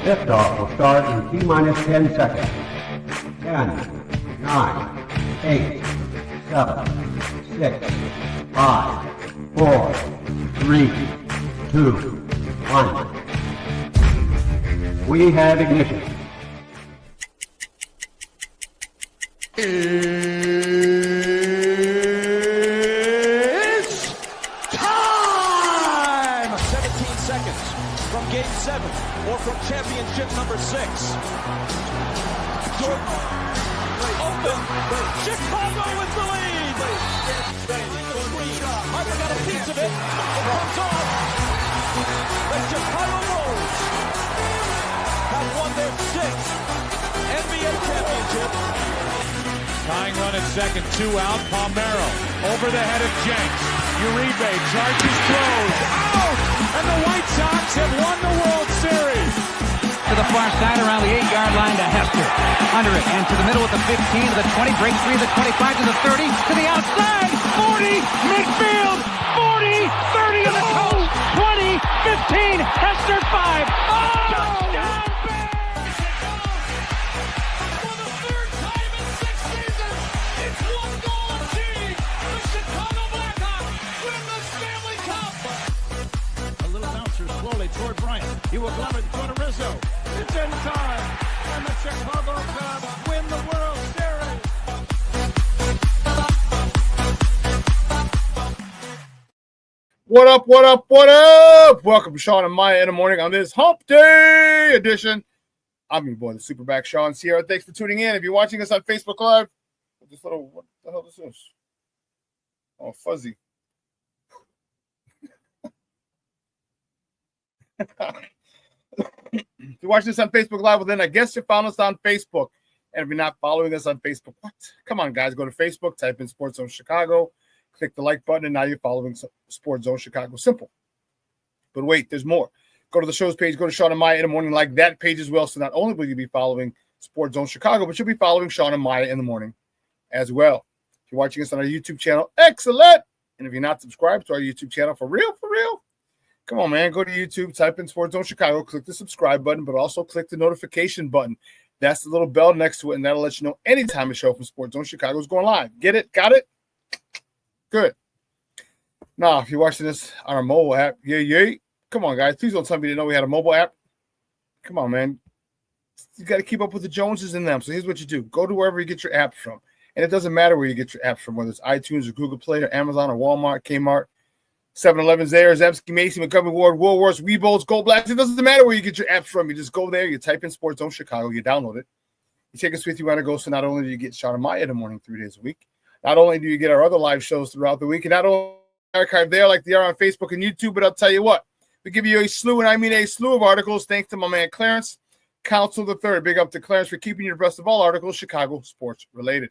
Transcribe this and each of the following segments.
Liftoff will start in T-minus 10 seconds. 10, 9, 8, 7, 6, 5, 4, 3, 2, 1. We have ignition. It's time! 17 seconds from Game 7 or from championship number 6. Jordan, open, Chicago with the lead! Harper got a piece of it, it comes off. The Chicago Bulls have won their 6th NBA championship. Tying run at second, 2 out. Palmero over the head of Jenks. Uribe charges, throws, out! And the White Sox have won the World Series. To the far side around the 8-yard line to Hester. Under it and to the middle with the 15, to the 20, breaks free to the 25, to the 30, to the outside, 40, midfield, 40, 30 to the coast, 20, 15, Hester 5. Oh! Touchdown! Toward Bryant. He will glove it toward Rizzo. It's in time. And the Chicago Cubs win the World Series. What up, what up, what up? Welcome to Shawn and Maya in the morning on this Hump Day edition. I'm your boy, the SuperBack, Shawn Sierra. Thanks for tuning in. If you're watching us on Facebook Live, what the hell this is? Oh, fuzzy. If you're watching this on Facebook Live, well, then I guess you found us on Facebook. And if you're not following us on Facebook, what? Come on, guys. Go to Facebook, type in Sports Zone Chicago, click the like button, and now you're following Sports Zone Chicago. Simple. But wait, there's more. Go to the show's page, go to Shawn and Maya in the morning, like that page as well. So not only will you be following Sports Zone Chicago, but you'll be following Shawn and Maya in the morning as well. If you're watching us on our YouTube channel, excellent. And if you're not subscribed to our YouTube channel, for real, come on, man. Go to YouTube, type in Sports Zone Chicago, click the subscribe button, but also click the notification button. That's the little bell next to it, and that'll let you know anytime a show from Sports Zone Chicago is going live. Get it? Got it? Good. Now, if you're watching this on our mobile app, yay. Come on, guys. Please don't tell me you didn't know we had a mobile app. Come on, man. You got to keep up with the Joneses in them. So here's what you do. Go to wherever you get your apps from. And it doesn't matter where you get your apps from, whether it's iTunes or Google Play or Amazon or Walmart, Kmart, 7-Eleven, Zayre, Zemsky, Macy, Montgomery Ward, Woolworths, Weebles, Gold Blast. It doesn't matter where you get your apps from. You just go there, you type in Sports Zone Chicago, you download it. You take us with you on a go. So not only do you get Shawn and Maya in the morning 3 days a week, not only do you get our other live shows throughout the week, and not only archive there like they are on Facebook and YouTube, but I'll tell you what, we give you a slew, and I mean a slew of articles, thanks to my man Clarence, Council III. Big up to Clarence for keeping you abreast of all articles Chicago sports related.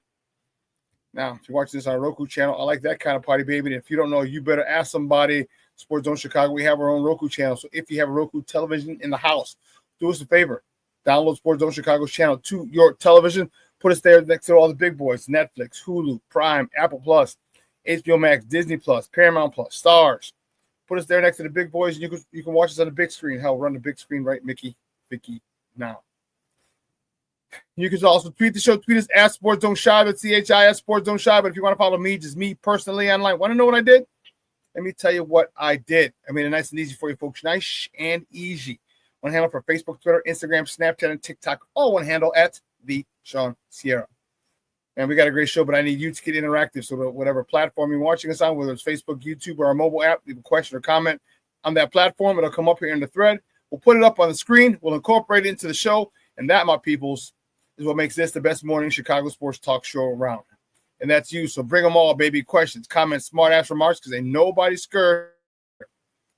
Now, if you're watching this on our Roku channel, I like that kind of party, baby. And if you don't know, you better ask somebody. Sports Zone Chicago, we have our own Roku channel. So if you have a Roku television in the house, do us a favor. Download Sports Zone Chicago's channel to your television. Put us there next to all the big boys. Netflix, Hulu, Prime, Apple Plus, HBO Max, Disney Plus, Paramount Plus, Stars. Put us there next to the big boys, and you can watch us on the big screen. Hell, run the big screen right, Vicky, now. You can also tweet the show. Tweet us at Sports Zone Shy. That's CHIS Sports Zone Shy. But if you want to follow me, just me personally online. Want to know what I did? Let me tell you what I did. I made it nice and easy for you folks. Nice and easy. One handle for Facebook, Twitter, Instagram, Snapchat, and TikTok. All one handle at the Shawn Sierra. And we got a great show, but I need you to get interactive. So whatever platform you're watching us on, whether it's Facebook, YouTube, or our mobile app, leave a question or comment on that platform. It'll come up here in the thread. We'll put it up on the screen. We'll incorporate it into the show. And that, my peoples, is what makes this the best morning Chicago sports talk show around. And that's you. So bring them all, baby. Questions, comments, smart-ass remarks, because ain't nobody scared.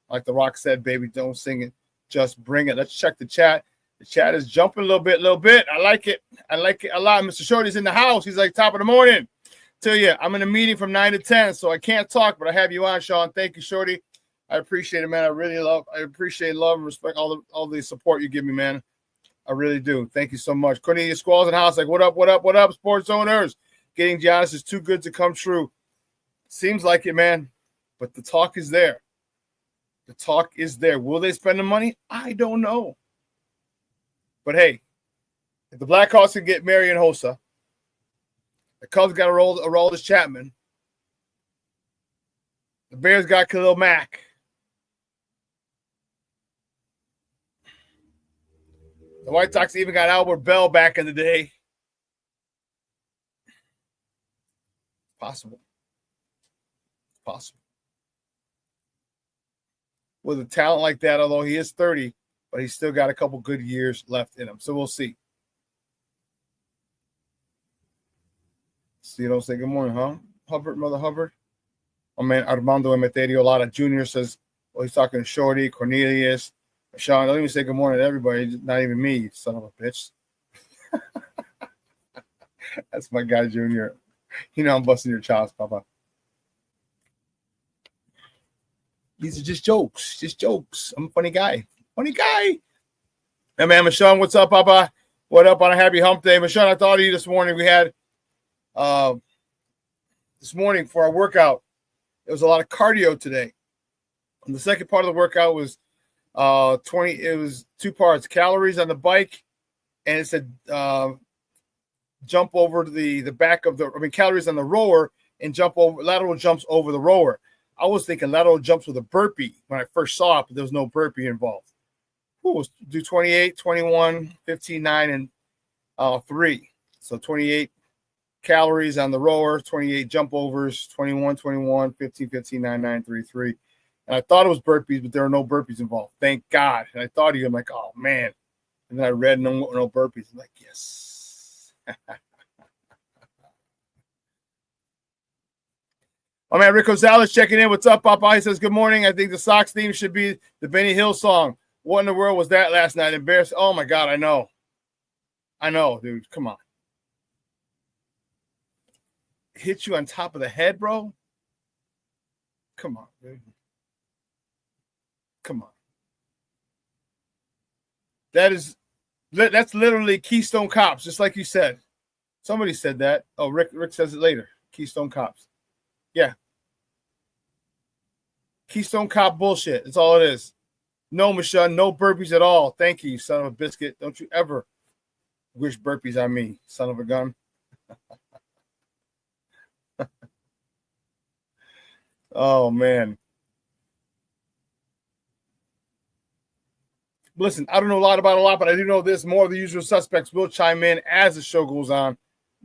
Like The Rock said, baby, don't sing it. Just bring it. Let's check the chat. The chat is jumping a little bit. I like it. I like it a lot. Mr. Shorty's in the house. He's like top of the morning. Tell you, I'm in a meeting from 9 to 10, so I can't talk, but I have you on, Shawn. Thank you, Shorty. I appreciate it, man. I appreciate love and respect all the support you give me, man. I really do. Thank you so much. Cornelius Squalls in the house, like, what up, sports owners? Getting Giannis is too good to come true. Seems like it, man. But the talk is there. The talk is there. Will they spend the money? I don't know. But hey, if the Blackhawks can get Marian Hossa, the Cubs got to roll this Chapman. The Bears got Khalil Mack. The White Sox even got Albert Bell back in the day. Possible. With a talent like that, although he is 30, but he's still got a couple good years left in him. So we'll see. So you don't say good morning, huh? Hubbard, Mother Hubbard. Oh, man, Armando Emeterio Lara Jr. says, well, he's talking to Shorty, Cornelius, Shawn. Don't even say good morning to everybody, not even me, you son of a bitch. That's my guy, Junior. You know I'm busting your chops, Papa. These are just jokes. I'm a funny guy. Hey, man, Michonne, what's up, Papa? What up on a happy hump day? Michonne, I thought of you this morning. We had this morning for our workout, there was a lot of cardio today. And the second part of the workout was 20. It was 2 parts: calories on the bike, and it said jump over the back of calories on the rower and jump over lateral jumps over the rower. I was thinking lateral jumps with a burpee when I first saw it, but there was no burpee involved. We'll do 28, 21, 15, 9, and 3. So 28 calories on the rower, 28 jump overs, 21, 21, 15, 15, 9, 9, 3, 3. And I thought it was burpees, but there are no burpees involved. Thank God. And I thought of you. I'm like, oh, man. And then I read no burpees. I'm like, yes. Oh, man, Rick Gonzalez checking in. What's up, Papa? He says, good morning. I think the Sox theme should be the Benny Hill song. What in the world was that last night? Embarrassing. Oh, my God, I know, dude. Come on. Hit you on top of the head, bro? Come on, dude. Come on. That's literally Keystone Cops, just like you said. Somebody said that. Oh, Rick says it later. Keystone Cops. Yeah. Keystone Cop bullshit. That's all it is. No, Michelle, no burpees at all. Thank you, son of a biscuit. Don't you ever wish burpees on me, son of a gun. Oh, man. Listen, I don't know a lot, but I do know this. More of the usual suspects will chime in as the show goes on.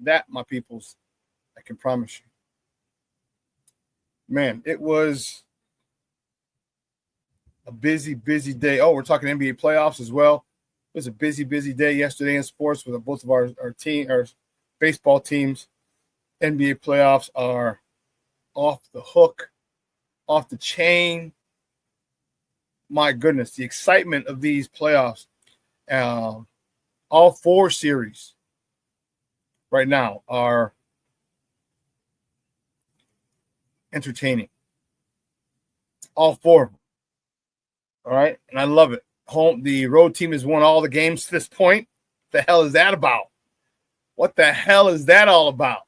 That, my peoples, I can promise you. Man, it was a busy day. Oh, we're talking NBA playoffs as well. It was a busy day yesterday in sports with both of our baseball teams. NBA playoffs are off the hook, off the chain. My goodness, the excitement of these playoffs. All 4 series right now are entertaining. All 4 of them. All right. And I love it. The road team has won all the games to this point. What the hell is that about? What the hell is that all about?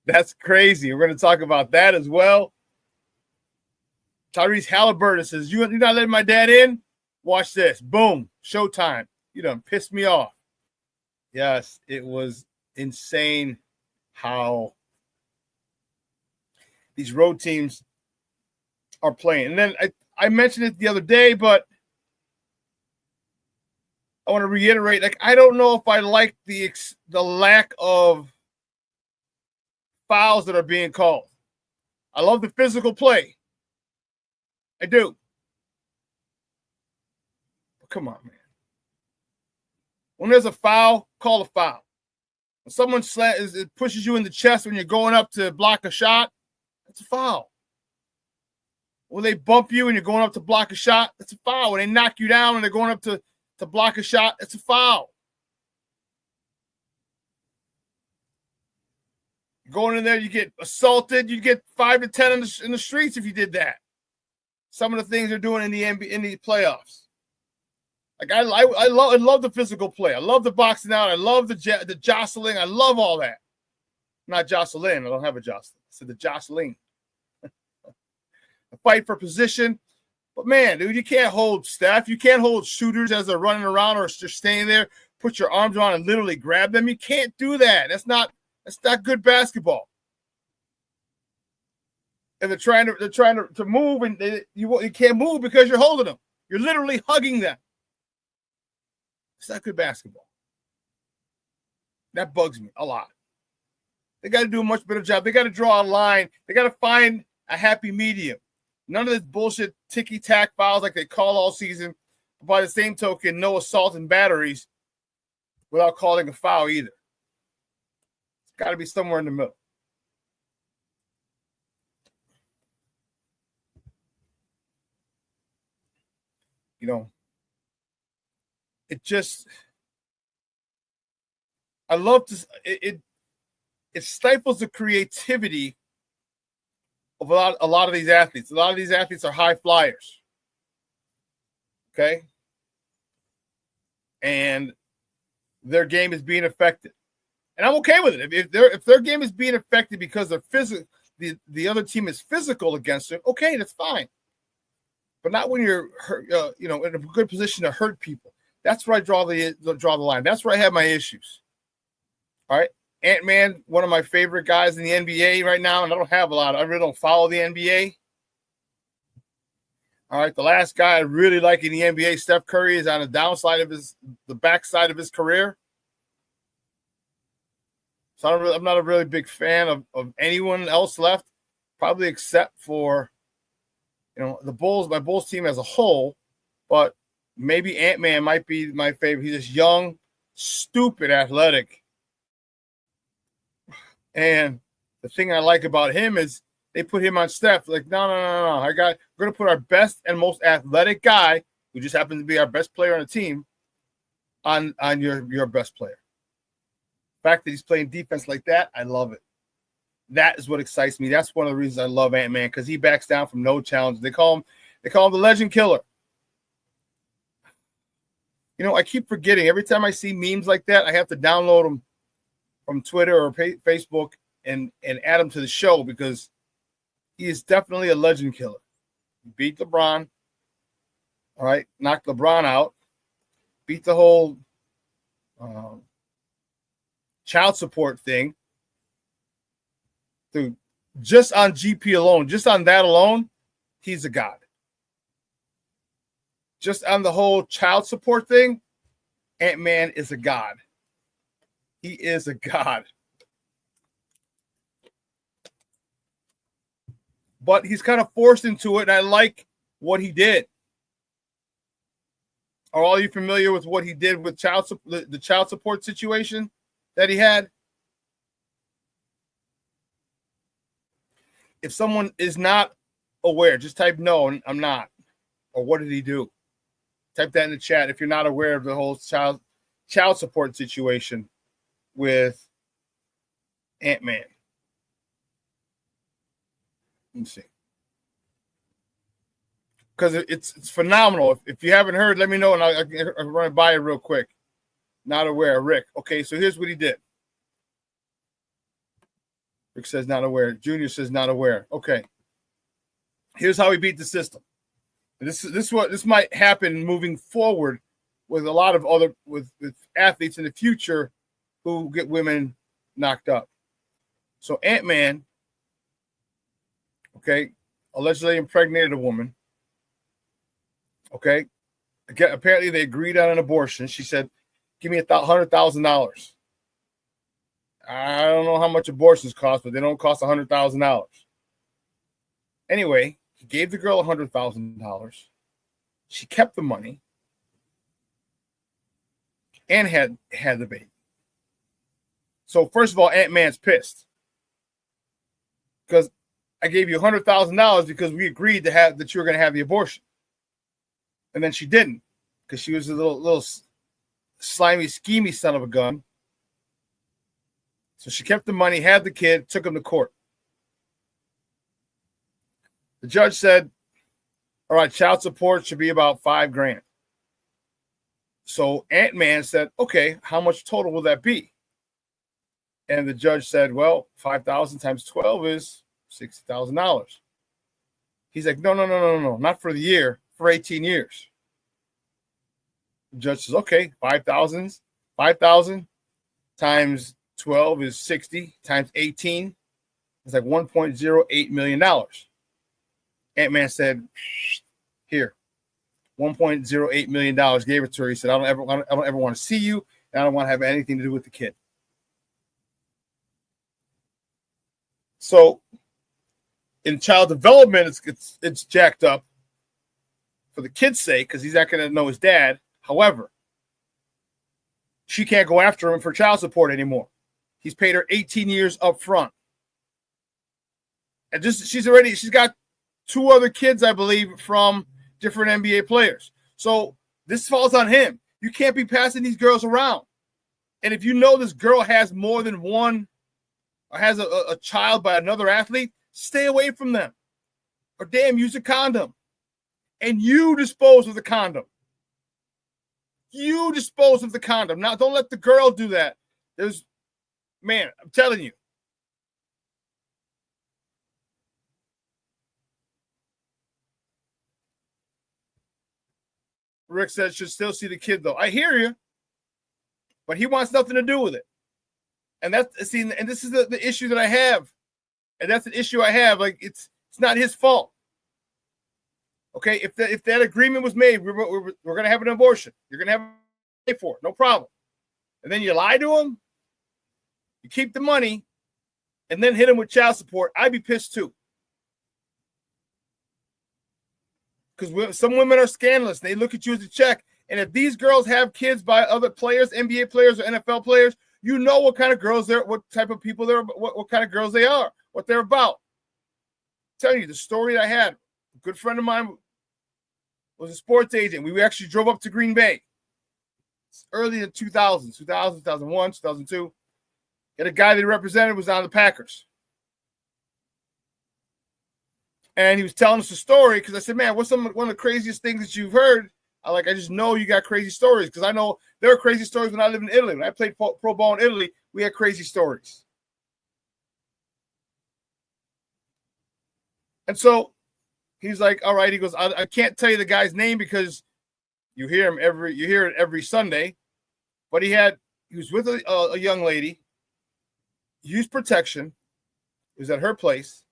That's crazy. We're going to talk about that as well. Tyrese Halliburton says, you're not letting my dad in? Watch this. Boom. Showtime. You done pissed me off. Yes, it was insane how these road teams are playing. And then I mentioned it the other day, but I want to reiterate, I don't know if I like the lack of fouls that are being called. I love the physical play. I do. But come on, man. When there's a foul, call a foul. When someone pushes you in the chest when you're going up to block a shot, that's a foul. When they bump you and you're going up to block a shot, that's a foul. When they knock you down and they're going up to block a shot, it's a foul. Going in there, you get assaulted, you get 5 to 10 in the streets if you did that. Some of the things they're doing in the NBA, in the playoffs. I love the physical play. I love the boxing out. I love the jostling. I love all that. Not Jocelyn. I don't have a Jocelyn. I said the jostling. The fight for position. But man, dude, you can't hold Steph. You can't hold shooters as they're running around or just standing there, put your arms around and literally grab them. You can't do that. That's not good basketball. And they're trying to move, and you can't move because you're holding them. You're literally hugging them. It's not good basketball. That bugs me a lot. They got to do a much better job. They got to draw a line. They got to find a happy medium. None of this bullshit ticky-tack fouls like they call all season. But by the same token, no assault and batteries without calling a foul either. It's got to be somewhere in the middle. You know, it just, I love to, it stifles the creativity of a lot of these athletes. A lot of these athletes are high flyers. Okay? And their game is being affected. And I'm okay with it. If their game is being affected because they're physical, the other team is physical against them, okay, that's fine. But not when you're in a good position to hurt people. That's where I draw the line. That's where I have my issues. All right. Ant-Man, one of my favorite guys in the NBA right now, and I really don't follow the NBA. All right. The last guy I really like in the NBA, Steph Curry, is on the backside of his career. So I'm not a really big fan of anyone else left, probably except for the Bulls, my Bulls team as a whole, but maybe Ant-Man might be my favorite. He's just young, stupid, athletic. And the thing I like about him is they put him on Steph. Like, no. We're going to put our best and most athletic guy, who just happens to be our best player on the team, on your best player. The fact that he's playing defense like that, I love it. That is what excites me. That's one of the reasons I love Ant-Man, because he backs down from no challenge. They call him the Legend Killer. I keep forgetting. Every time I see memes like that, I have to download them from Twitter or Facebook and add them to the show, because he is definitely a legend killer. He beat LeBron. All right, knocked LeBron out. Beat the whole child support thing. Dude, just on GP alone, just on that alone, he's a god. Just on the whole child support thing, Ant-Man is a god. He is a god. But he's kind of forced into it, and I like what he did. Are all you familiar with what he did with the child support situation that he had? If someone is not aware, just type no, I'm not. Or what did he do? Type that in the chat if you're not aware of the whole child support situation with Ant-Man. Let me see. Because it's phenomenal. If you haven't heard, let me know, and I'll run it by you real quick. Not aware, Rick. Okay, so here's what he did. Rick says not aware. Junior says not aware. Okay. Here's how he beat the system. This might happen moving forward with a lot of other with athletes in the future who get women knocked up. So Ant-Man, okay, allegedly impregnated a woman. Okay. Apparently they agreed on an abortion. She said, give me $100,000. I don't know how much abortions cost, but they don't cost $100,000. Anyway, he gave the girl $100,000. She kept the money and had the baby. So first of all, Ant-Man's pissed because I gave you $100,000 because we agreed that you were going to have the abortion, and then she didn't because she was a little slimy, schemy son of a gun. So she kept the money, had the kid, took him to court. The judge said, all right, child support should be about $5,000. So Ant-Man said, okay, how much total will that be? And the judge said, well, 5,000 times 12 is $60,000. He's like, no, not for the year, for 18 years. The judge says, okay, 5,000 times 12 is 60 times 18. It's like $1.08 million. Ant-Man said, here, $1.08 million, gave it to her. He said, I don't ever want to see you, and I don't want to have anything to do with the kid. So in child development, it's jacked up for the kid's sake because he's not going to know his dad. However, she can't go after him for child support anymore. He's paid her 18 years up front. And she's got 2 other kids, I believe, from different NBA players. So this falls on him. You can't be passing these girls around. And if you know this girl has more than one or has a child by another athlete, stay away from them. Or damn, use a condom. And you dispose of the condom. You dispose of the condom. Now, don't let the girl do that. Man, I'm telling you. Rick said should still see the kid, though. I hear you. But he wants nothing to do with it. And this is the issue that I have. And that's an issue I have. Like, it's not his fault. Okay, if that agreement was made, we're going to have an abortion. You're going to have to pay for it. No problem. And then you lie to him. You keep the money. And then hit him with child support. I'd be pissed too. Because some women are scandalous. They look at you as a check. And if these girls have kids by other players, NBA players or NFL players, you know what kind of girls they're, what type of people they're, what kind of girls they are, what they're about. I'm telling you, the story I had, a good friend of mine was a sports agent. We actually drove up to Green Bay. It's early in 2000, 2001, 2002. And a guy that he represented was on the Packers. And he was telling us a story because I said, man, what's one of the craziest things that you've heard? I just know you got crazy stories because I know there are crazy stories when I lived in Italy. When I played pro ball in Italy, we had crazy stories. And so he's like, all right. He goes, I can't tell you the guy's name because you hear it every Sunday. But he was with a young lady, used protection. It was at her place,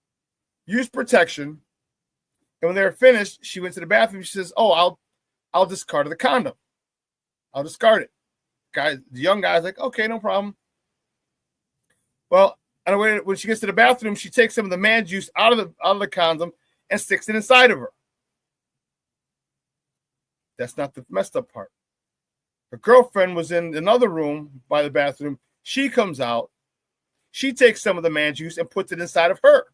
used protection. And when they were finished, she went to the bathroom. She says, oh, I'll discard the condom. I'll discard it. The young guy's like, okay, no problem. Well, when she gets to the bathroom, she takes some of the man juice out of the condom and sticks it inside of her. That's not the messed up part. Her girlfriend was in another room by the bathroom. She comes out. She takes some of the man juice and puts it inside of her.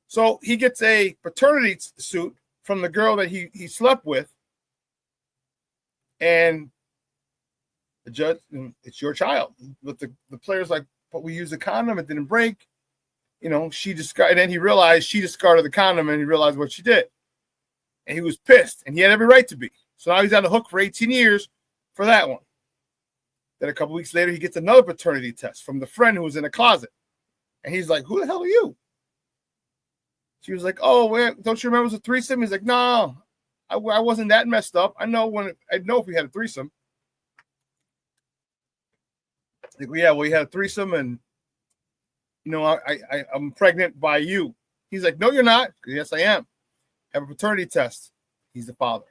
So he gets a paternity suit from the girl that he slept with. And the judge, it's your child. But the player's like, but we used a condom, it didn't break. She discarded, and then he realized she discarded the condom and he realized what she did. And he was pissed, and he had every right to be. So now he's on the hook for 18 years for that one. Then a couple weeks later, he gets another paternity test from the friend who was in the closet. And he's like, who the hell are you? She was like, oh, don't you remember it was a threesome? He's like, no, I wasn't that messed up. I know if we had a threesome. Like, yeah, we had a threesome, and I'm pregnant by you. He's like, no, you're not. Yes, I am. Have a paternity test. He's the father.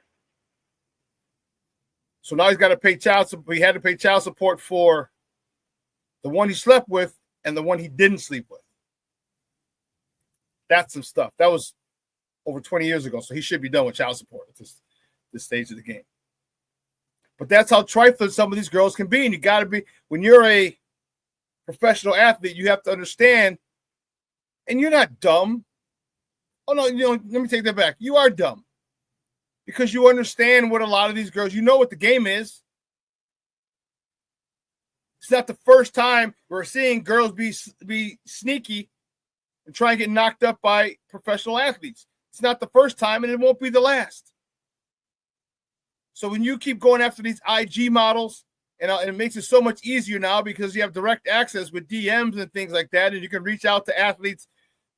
So now he's got to pay child support. He had to pay child support for the one he slept with and the one he didn't sleep with. That's some stuff. That was over 20 years ago, so he should be done with child support at this stage of the game. But that's how trifling some of these girls can be. And you got to be, when you're a professional athlete, you have to understand, and you're not dumb. Oh, no, let me take that back. You are dumb because you understand what a lot of these girls, you know what the game is. It's not the first time we're seeing girls be sneaky and try and get knocked up by professional athletes. It's not the first time, and it won't be the last. So when you keep going after these IG models, and it makes it so much easier now because you have direct access with DMs and things like that, and you can reach out to athletes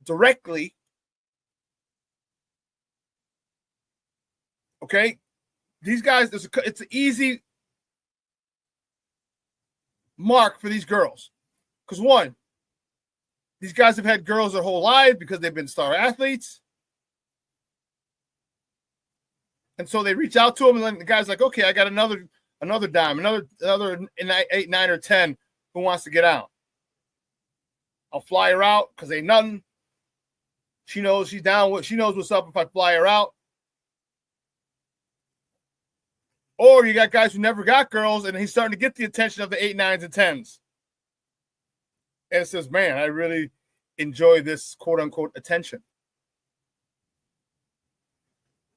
directly. Okay? These guys, it's an easy mark for these girls. Because one, these guys have had girls their whole life because they've been star athletes. And so they reach out to them, and then the guy's like, okay, I got another dime, another 8, 9, or 10 who wants to get out. I'll fly her out because ain't nothing. She knows she's down. She knows what's up if I fly her out. Or you got guys who never got girls, and he's starting to get the attention of the 8, 9s, and 10s. And it says, man, I really enjoy this quote-unquote attention.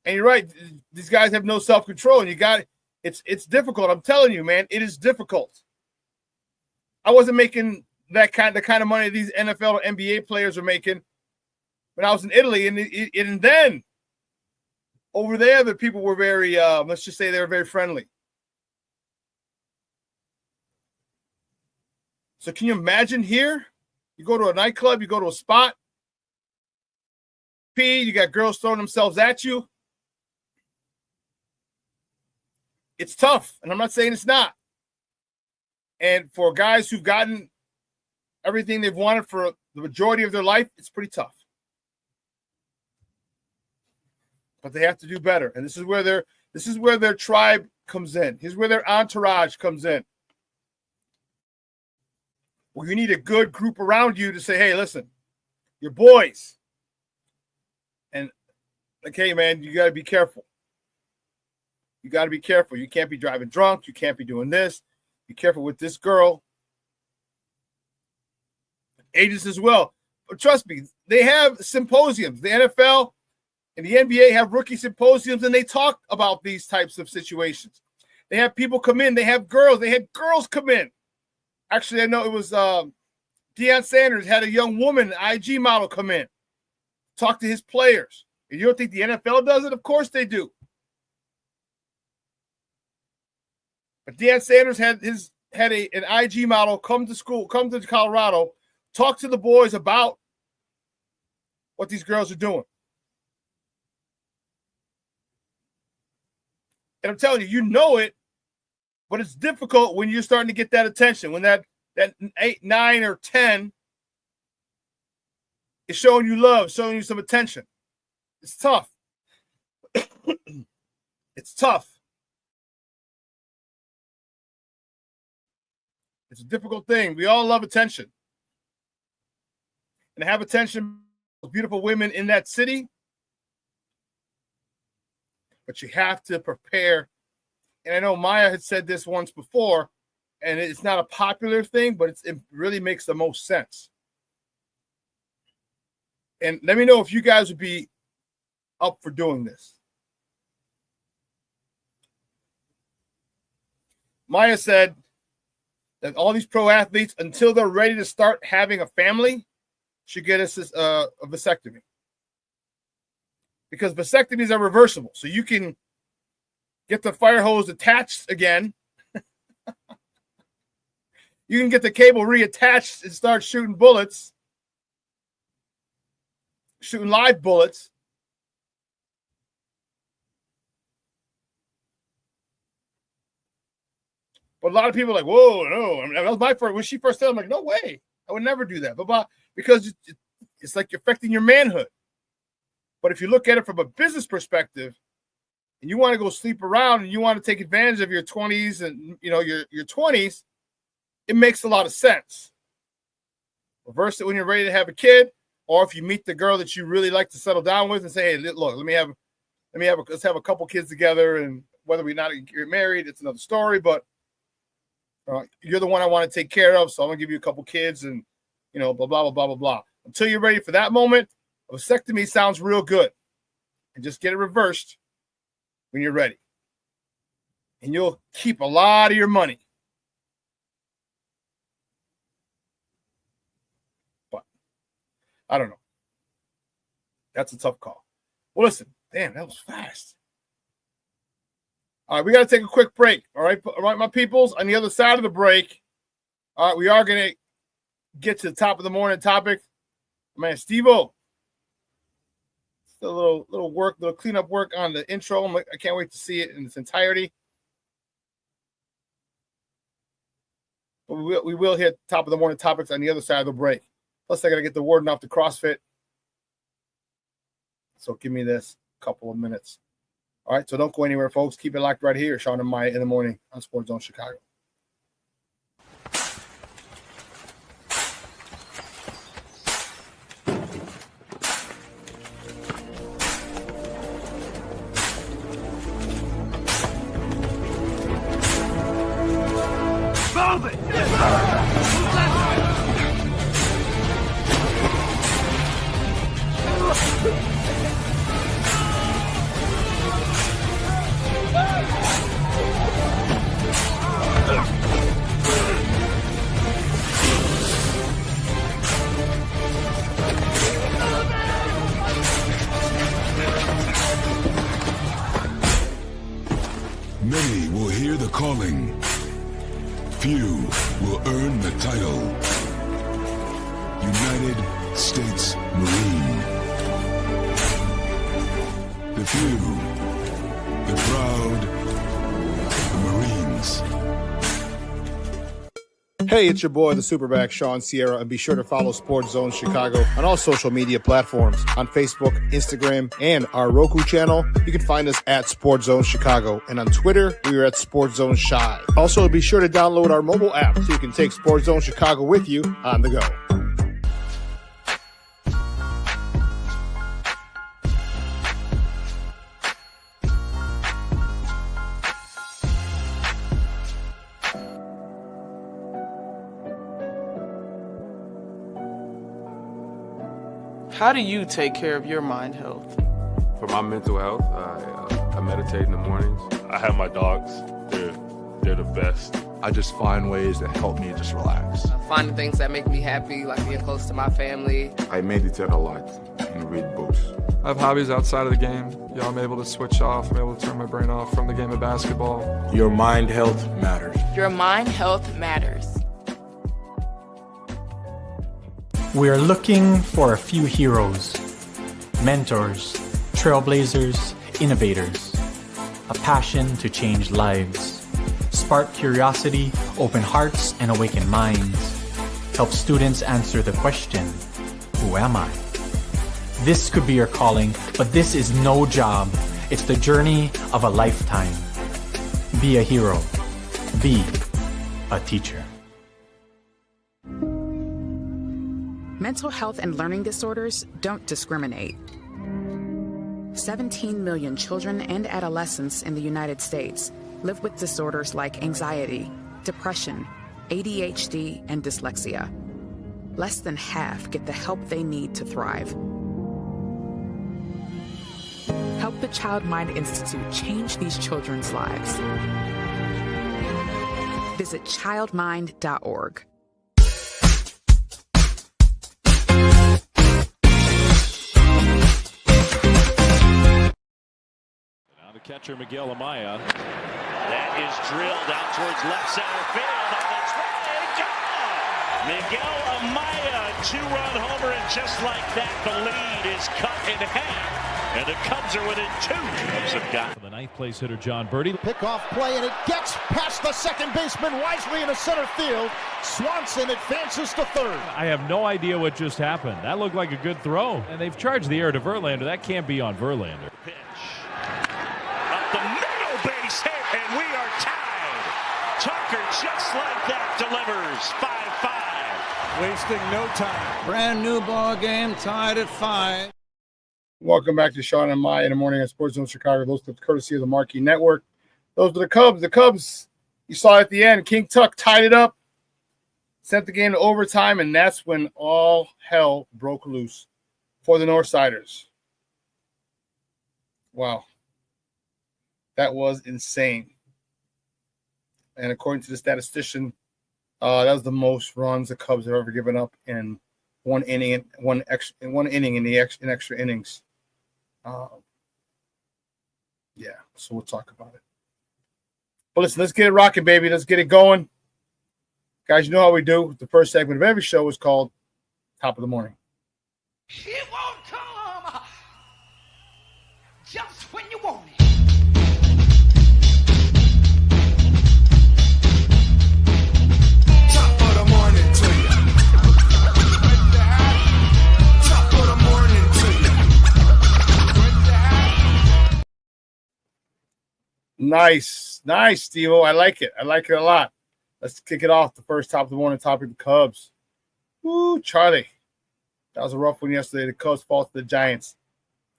And you're right. These guys have no self-control, and it's difficult. I'm telling you, man, it is difficult. I wasn't making the kind of money these NFL or NBA players are making when I was in Italy, and then over there, the people were very, let's just say they were very friendly. So can you imagine here? You go to a nightclub, you go to a spot, you got girls throwing themselves at you. It's tough, and I'm not saying it's not. And for guys who've gotten everything they've wanted for the majority of their life, it's pretty tough. But they have to do better, and this is where their tribe comes in. Here's where their entourage comes in. Well, you need a good group around you to say, hey, listen, you're boys. And like, hey, man, you got to be careful. You got to be careful. You can't be driving drunk. You can't be doing this. Be careful with this girl. Agents as well. But trust me, they have symposiums. The NFL and the NBA have rookie symposiums, and they talk about these types of situations. They have people come in. They have girls. They had girls come in. Actually, I know it was Deion Sanders had a young woman, IG model, come in, talk to his players. And you don't think the NFL does it? Of course they do. But Deion Sanders had an IG model come to Colorado, talk to the boys about what these girls are doing. And I'm telling you, you know it, but it's difficult when you're starting to get that attention, when that 8, 9, or 10 is showing you love, showing you some attention. It's tough. It's tough. It's a difficult thing. We all love attention. And to have attention with beautiful women in that city, but you have to prepare. And I know Maya had said this once before, and it's not a popular thing, but it really makes the most sense. And let me know if you guys would be up for doing this. Maya said that all these pro athletes, until they're ready to start having a family, should get a vasectomy. Because vasectomies are reversible. So you can get the fire hose attached again. You can get the cable reattached and start shooting bullets. Shooting live bullets. But a lot of people are like, whoa, no. I mean, that was my first. When she first said, I'm like, no way. I would never do that. But because it's like you're affecting your manhood. But if you look at it from a business perspective, and you want to go sleep around and you want to take advantage of your 20s and your 20s, it makes a lot of sense. Reverse it when you're ready to have a kid, or if you meet the girl that you really like to settle down with and say, hey, look, let's have a couple kids together, and whether we not get married, it's another story. But you're the one I want to take care of, so I'm gonna give you a couple kids, and blah blah blah blah blah blah. Until you're ready for that moment, a vasectomy sounds real good, and just get it reversed when you're ready, and you'll keep a lot of your money. But I don't know. That's a tough call. Well, listen, damn, that was fast. All right, we got to take a quick break. All right, my peoples. On the other side of the break, all right, we are going to get to the top of the morning topic. Man, Steve-O, a little work, little cleanup work on the intro. I can't wait to see it in its entirety. But we will hit top of the morning topics on the other side of the break. Plus, I got to get the warden off the CrossFit. So give me this couple of minutes. All right, so don't go anywhere, folks. Keep it locked right here. Shawn and Maya in the morning on Sports Zone Chicago. Many will hear the calling. Few will earn the title. United States Marine. The few, the proud, the Marines. Hey, it's your boy, the SuperBack, Shawn Sierra, and be sure to follow Sports Zone Chicago on all social media platforms, on Facebook, Instagram, and our Roku channel. You can find us at Sports Zone Chicago, and on Twitter, we are at Sports Zone Shy. Also, be sure to download our mobile app so you can take Sports Zone Chicago with you on the go. How do you take care of your mind health? For my mental health, I meditate in the mornings. I have my dogs. They're the best. I just find ways that help me just relax. Finding things that make me happy, like being close to my family. I meditate a lot and read books. I have hobbies outside of the game. I'm able to switch off. I'm able to turn my brain off from the game of basketball. Your mind health matters. Your mind health matters. We are looking for a few heroes, mentors, trailblazers, innovators, a passion to change lives, spark curiosity, open hearts, and awaken minds, help students answer the question, who am I? This could be your calling, but this is no job. It's the journey of a lifetime. Be a hero. Be a teacher. Mental health and learning disorders don't discriminate. 17 million children and adolescents in the United States live with disorders like anxiety, depression, ADHD, and dyslexia. Less than half get the help they need to thrive. Help the Child Mind Institute change these children's lives. Visit childmind.org. Catcher Miguel Amaya. That is drilled out towards left center field on the track. Gone! Miguel Amaya, two-run homer, and just like that, the lead is cut in half. And the Cubs are within two. Cubs have got for the ninth place hitter John Birdie. Pickoff play, and it gets past the second baseman wisely into center field. Swanson advances to third. I have no idea what just happened. That looked like a good throw. And they've charged the error to Verlander. That can't be on Verlander. Pitch. The middle base hit, and we are tied. Tucker, just like that, delivers 5-5. Wasting no time. Brand new ball game, tied at 5. Welcome back to Shawn and Maya in the morning on Sports Zone Chicago. Those are the courtesy of the Marquee Network. Those are the Cubs. The Cubs, you saw at the end, King Tuck tied it up, sent the game to overtime, and that's when all hell broke loose for the Northsiders. Wow. That was insane. And according to the statistician, that was the most runs the Cubs have ever given up in one inning in extra innings. Yeah, so we'll talk about it. But listen, let's get it rocking, baby. Let's get it going. Guys, you know how we do. The first segment of every show is called Top of the Morning. It won't come. just when you want it. Top of the morning to you. Top of the morning to you. Nice, Steve-O. I like it. I like it a lot. Let's kick it off. The first top of the morning topic, the Cubs. Woo, Charlie. That was a rough one yesterday. The Cubs fall to the Giants.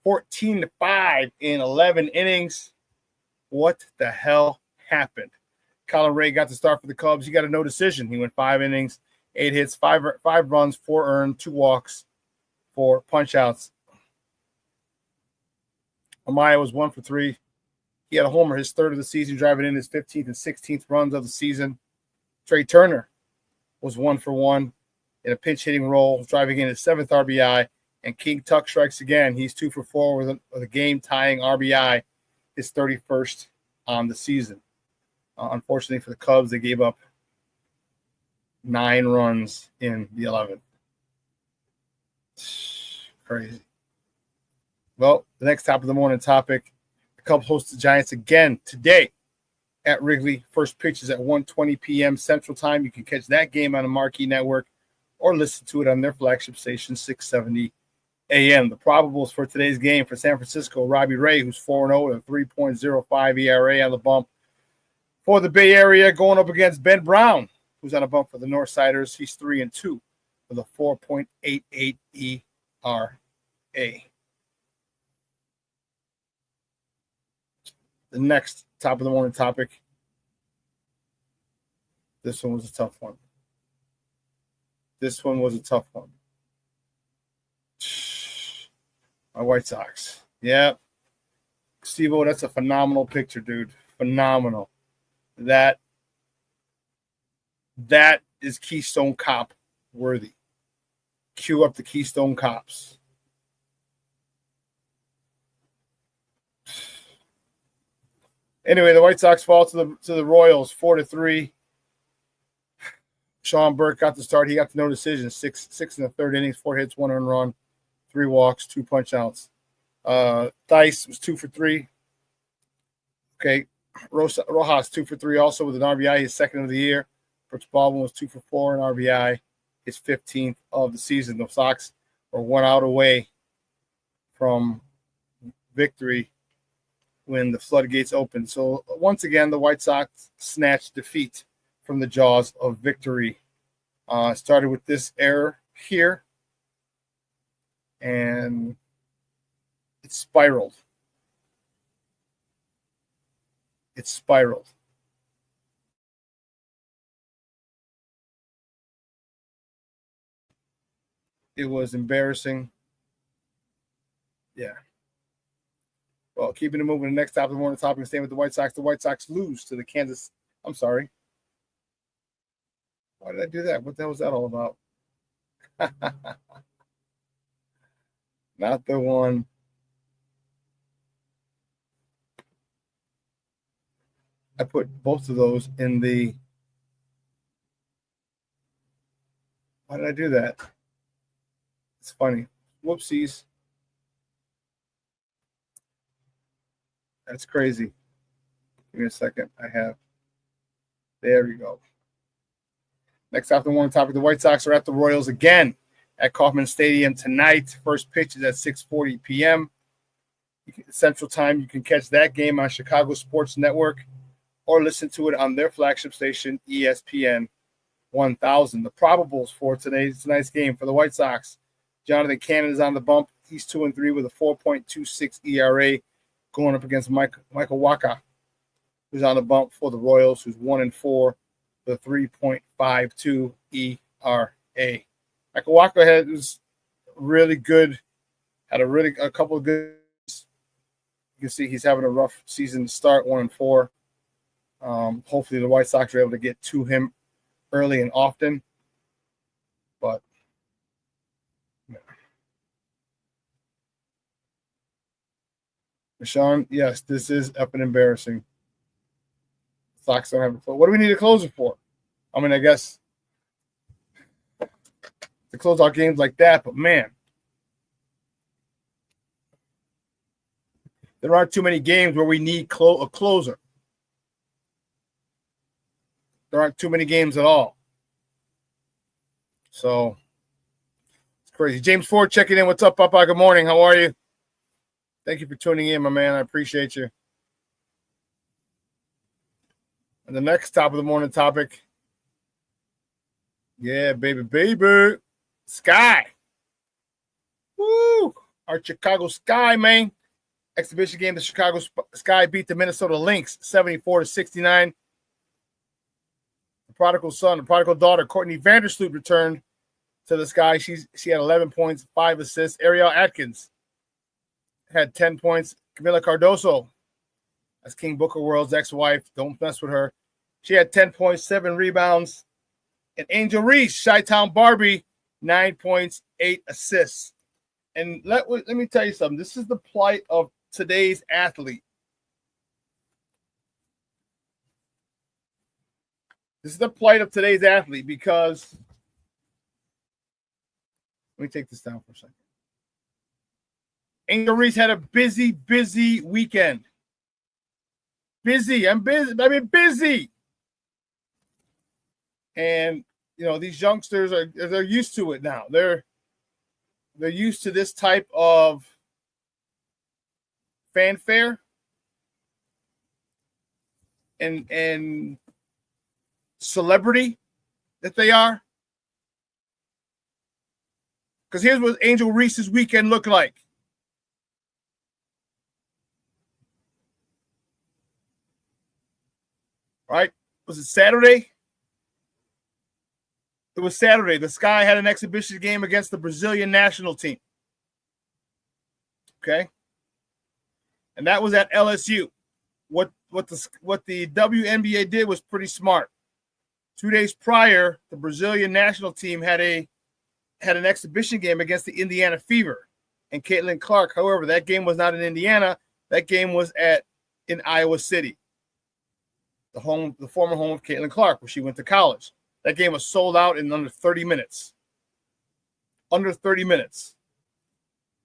14-5 in 11 innings. What the hell happened? Colin Ray got the start for the Cubs. He got a no decision. He went 5 innings, 8 hits, 5 runs, 4 earned, 2 walks, 4 punch-outs. Amaya was 1 for 3. He had a homer, his 3rd of the season, driving in his 15th and 16th runs of the season. Trey Turner was 1 for 1 in a pinch hitting role, driving in his 7th RBI. And King Tuck strikes again. He's 2 for 4 with a game-tying RBI, his 31st on the season. Unfortunately for the Cubs, they gave up 9 runs in the 11th. Crazy. Well, the next top of the morning topic, the Cubs host the Giants again today at Wrigley. First pitch is at 1:20 p.m. Central Time. You can catch that game on the Marquee Network or listen to it on their flagship station, 670 a.m. The probables for today's game for San Francisco, Robbie Ray, who's 4-0 with a 3.05 ERA on the bump. For the Bay Area, going up against Ben Brown, who's on a bump for the Northsiders. He's 3-2 with a 4.88 ERA. The next top of the morning topic. This one was a tough one. My White Sox. Yeah. Steve-O, that's a phenomenal picture, dude. Phenomenal. That is Keystone Cop worthy. Cue up the Keystone Cops. Anyway, the White Sox fall to the Royals 4-3. Shawn Burke got the start. He got the no decision. 6 in the 3rd innings, 4 hits, 1 earned run, 3 walks, 2 punch outs. Dice was 2 for 3. Okay. Rojas 2 for 3 also with an RBI, his 2nd of the year. Brooks Baldwin was 2 for 4 in RBI, his 15th of the season. The Sox are 1 out away from victory when the floodgates open. So once again, the White Sox snatched defeat from the jaws of victory. Started with this error here, and it spiraled. It was embarrassing. Yeah. Well, keeping it moving, the next top of the morning topic, staying with the White Sox. The White Sox lose to the Kansas. I'm sorry. Why did I do that? What the hell was that all about? Not the one. I put both of those in the. Why did I do that? It's funny. Whoopsies. That's crazy. Give me a second. There we go. Next after one topic, the White Sox are at the Royals again at Kauffman Stadium tonight. First pitch is at 6:40 p.m. Central Time. You can catch that game on Chicago Sports Network or listen to it on their flagship station, ESPN 1000. The probables for tonight's game for the White Sox. Jonathan Cannon is on the bump. He's 2-3 with a 4.26 ERA, going up against Michael Wacha, who's on the bump for the Royals, who's 1-4 with a 3.52 ERA. Michael Wacha was really good, had a couple of good. You can see he's having a rough season to start, 1-4. Hopefully the White Sox are able to get to him early and often. But Shawn, yes, this is up and embarrassing. Sox don't have a close. What do we need a closer for? I mean, I guess to close out games like that, but man, There aren't too many games where we need a closer. There aren't too many games at all. So it's crazy. James Ford checking in. What's up, Papa? Good morning. How are you? Thank you for tuning in, my man. I appreciate you. And the next top of the morning topic. Yeah, baby. Sky. Woo! Our Chicago Sky, man. Exhibition game, the Chicago Sky beat the Minnesota Lynx 74-69. The prodigal son, the prodigal daughter, Courtney Vandersloot, returned to the Sky. She had 11 points, 5 assists. Ariel Atkins had 10 points. Camila Cardoso, that's King Booker World's ex-wife. Don't mess with her. She had 10 points, 7 rebounds. And Angel Reese, Chi-Town Barbie, 9 points, 8 assists. And let me tell you something. This is the plight of today's athlete. This is the plight of today's athlete because let me take this down for a second. Angel Reese had a busy weekend. Busy. I'm busy. I mean, busy. And you know, these youngsters they're used to it now. They're used to this type of fanfare and celebrity that they are. Because here's what Angel Reese's weekend looked like. Right? Was it Saturday? It was Saturday. The Sky had an exhibition game against the Brazilian national team. Okay? And that was at LSU. What the WNBA did was pretty smart. 2 days prior, the Brazilian national team had an exhibition game against the Indiana Fever and Caitlin Clark. However, that game was not in Indiana. That game was in Iowa City, the former home of Caitlin Clark, where she went to college. That game was sold out in under 30 minutes. Under 30 minutes.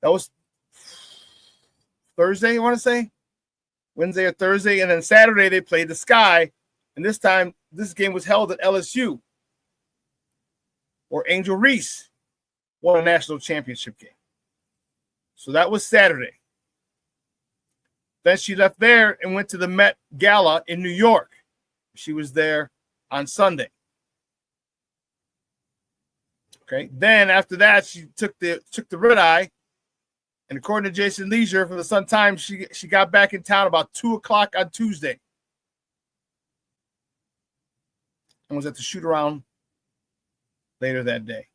That was Thursday, I want to say. Wednesday or Thursday. And then Saturday, they played the Sky. And this time, this game was held at LSU, where Angel Reese won a national championship game. So that was Saturday. Then she left there and went to the Met Gala in New York. She was there on Sunday. Okay. Then after that, she took the red eye, and according to Jason Leisure from the Sun Times, she got back in town about 2:00 on Tuesday, and was at the shoot around later that day.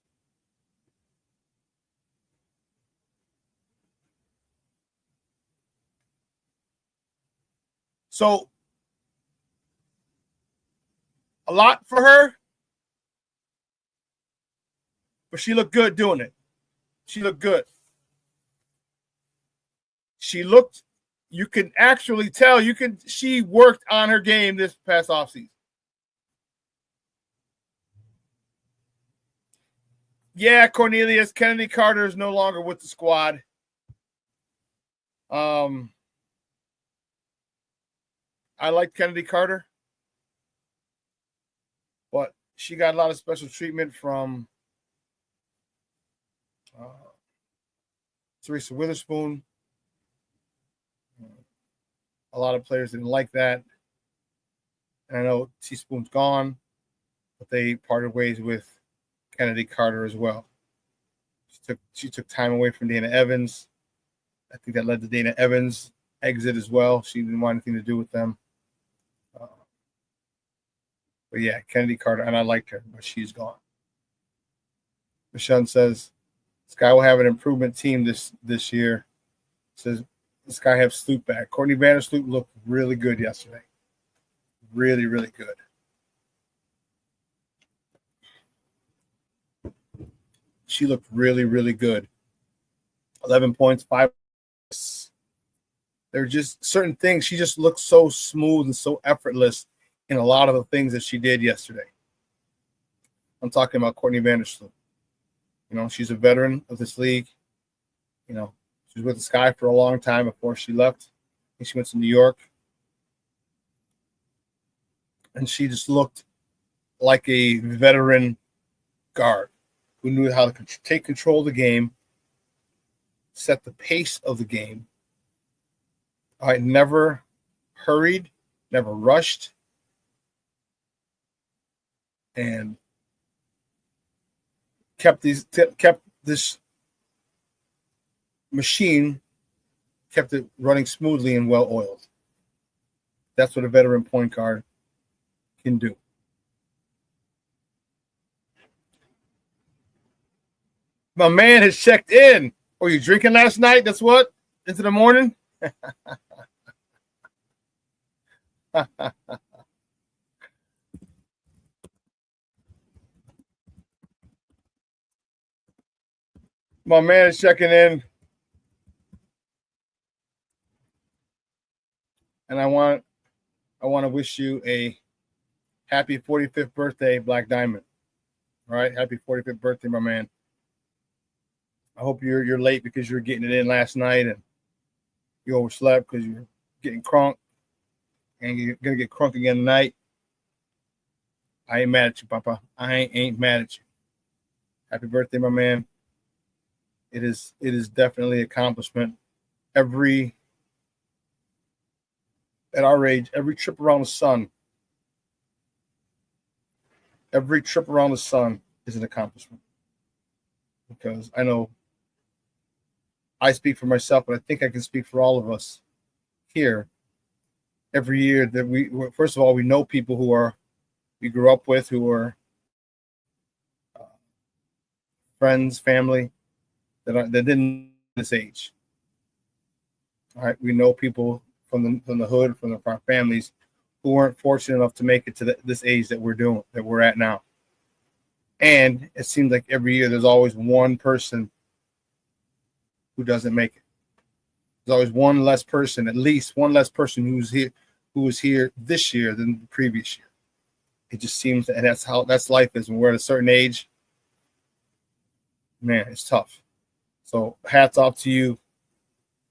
So a lot for her. But she looked good doing it. She looked good. You can actually tell, she worked on her game this past offseason. Yeah, Cornelius, Kennedy Carter is no longer with the squad. I like Kennedy Carter, but she got a lot of special treatment from Teresa Witherspoon. A lot of players didn't like that. And I know Teaspoon's gone, but they parted ways with Kennedy Carter as well. She took time away from Dana Evans. I think that led to Dana Evans' exit as well. She didn't want anything to do with them. But yeah, Kennedy Carter, and I liked her, but she's gone. Michonne says, Sky will have an improvement team this year. Says the Sky have Sloot back. Courtney Vandersloot looked really good yesterday. Really, really good. She looked really, really good. 11 points, 5. There are just certain things. She just looked so smooth and so effortless in a lot of the things that she did yesterday. I'm talking about Courtney Vandersloot. You know, she's a veteran of this league. You know, she was with the Sky for a long time before she left. And she went to New York. And she just looked like a veteran guard who knew how to take control of the game, set the pace of the game. I never hurried, never rushed, and kept this machine, kept it running smoothly and well oiled. That's what a veteran point guard can do. My man has checked in. Were you drinking last night? That's what? Into the morning? My man is checking in. And I want to wish you a happy 45th birthday, Black Diamond. All right, happy 45th birthday, my man. I hope you're late because you were getting it in last night and you overslept because you're getting crunk and you're gonna get crunk again tonight. I ain't mad at you, Papa. I ain't mad at you. Happy birthday, my man. It is definitely an accomplishment. At our age, every trip around the sun is an accomplishment. Because I know I speak for myself, but I think I can speak for all of us here. Every year that first of all, we know people we grew up with, who are friends, family that didn't this age. All right, we know people from the hood, from our families, who weren't fortunate enough to make it to this age that we're at now. And it seems like every year there's always one person who doesn't make it. There's always one less person, at least one less person who was here this year than the previous year. It just seems that, and that's life is. When we're at a certain age, man, it's tough. So hats off to you,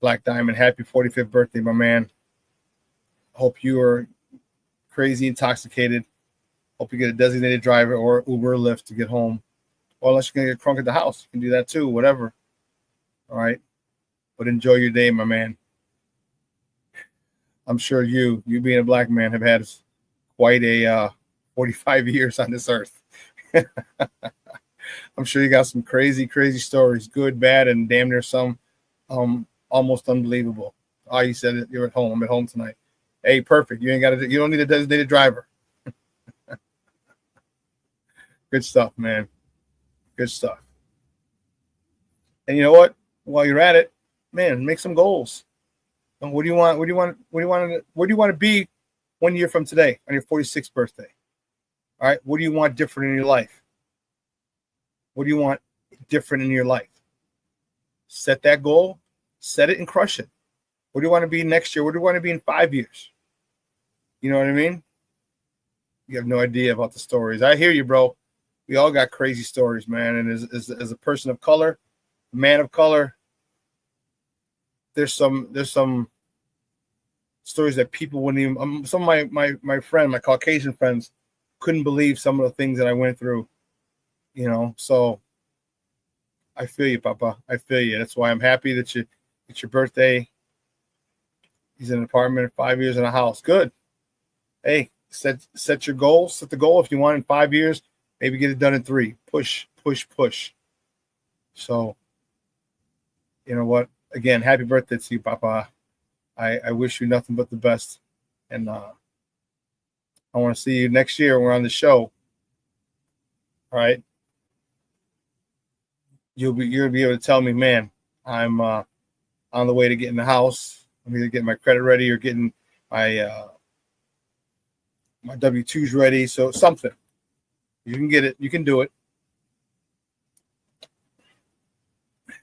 Black Diamond. Happy 45th birthday, my man. Hope you are crazy intoxicated. Hope you get a designated driver or Uber or Lyft to get home. Or unless you're going to get crunk at the house. You can do that too, whatever. All right. But enjoy your day, my man. I'm sure you being a black man, have had quite a 45 years on this earth. I'm sure you got some crazy, crazy stories, good, bad, and damn near some almost unbelievable. Oh, you said it. You're at home. I'm at home tonight. Hey, perfect. You don't need a designated driver. Good stuff, man. Good stuff. And you know what? While you're at it, man, make some goals. And where do you want to be 1 year from today on your 46th birthday? All right. What do you want different in your life? What do you want different in your life? Set that goal, set it and crush it. What do you want to be next year? What do you want to be in 5 years? You know what I mean? You have no idea about the stories. I hear you, bro. We all got crazy stories, man. And as a person of color, a man of color, there's some stories that people wouldn't even. Some of my Caucasian friends, couldn't believe some of the things that I went through. You know, so I feel you, Papa. I feel you. That's why I'm happy that it's your birthday. He's in an apartment, 5 years in a house. Good. Hey, set your goals. Set the goal if you want in 5 years. Maybe get it done in 3. Push. So, you know what? Again, happy birthday to you, Papa. I wish you nothing but the best. And I want to see you next year when we're on the show. All right. You'll be able to tell me, man, I'm on the way to getting the house. I'm either getting my credit ready or getting my my W-2s ready. So something. You can get it. You can do it.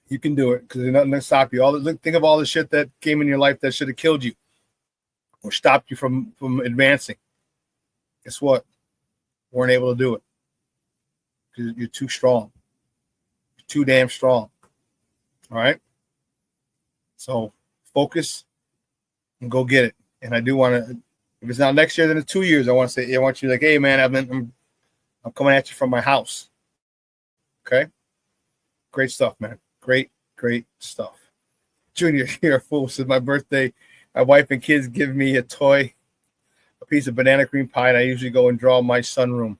You can do it because there's nothing to stop you. Think of all the shit that came in your life that should have killed you or stopped you from advancing. Guess what? Weren't able to do it because you're too strong. You're too damn strong. All right. So focus and go get it. And I do want to, if it's not next year, then it's 2 years. I want to say, I want you to like, hey man, I'm coming at you from my house. Okay, great stuff, man. Great stuff. Junior, you're a fool. Since my birthday, my wife and kids give me a toy, a piece of banana cream pie, and I usually go and draw in my sunroom.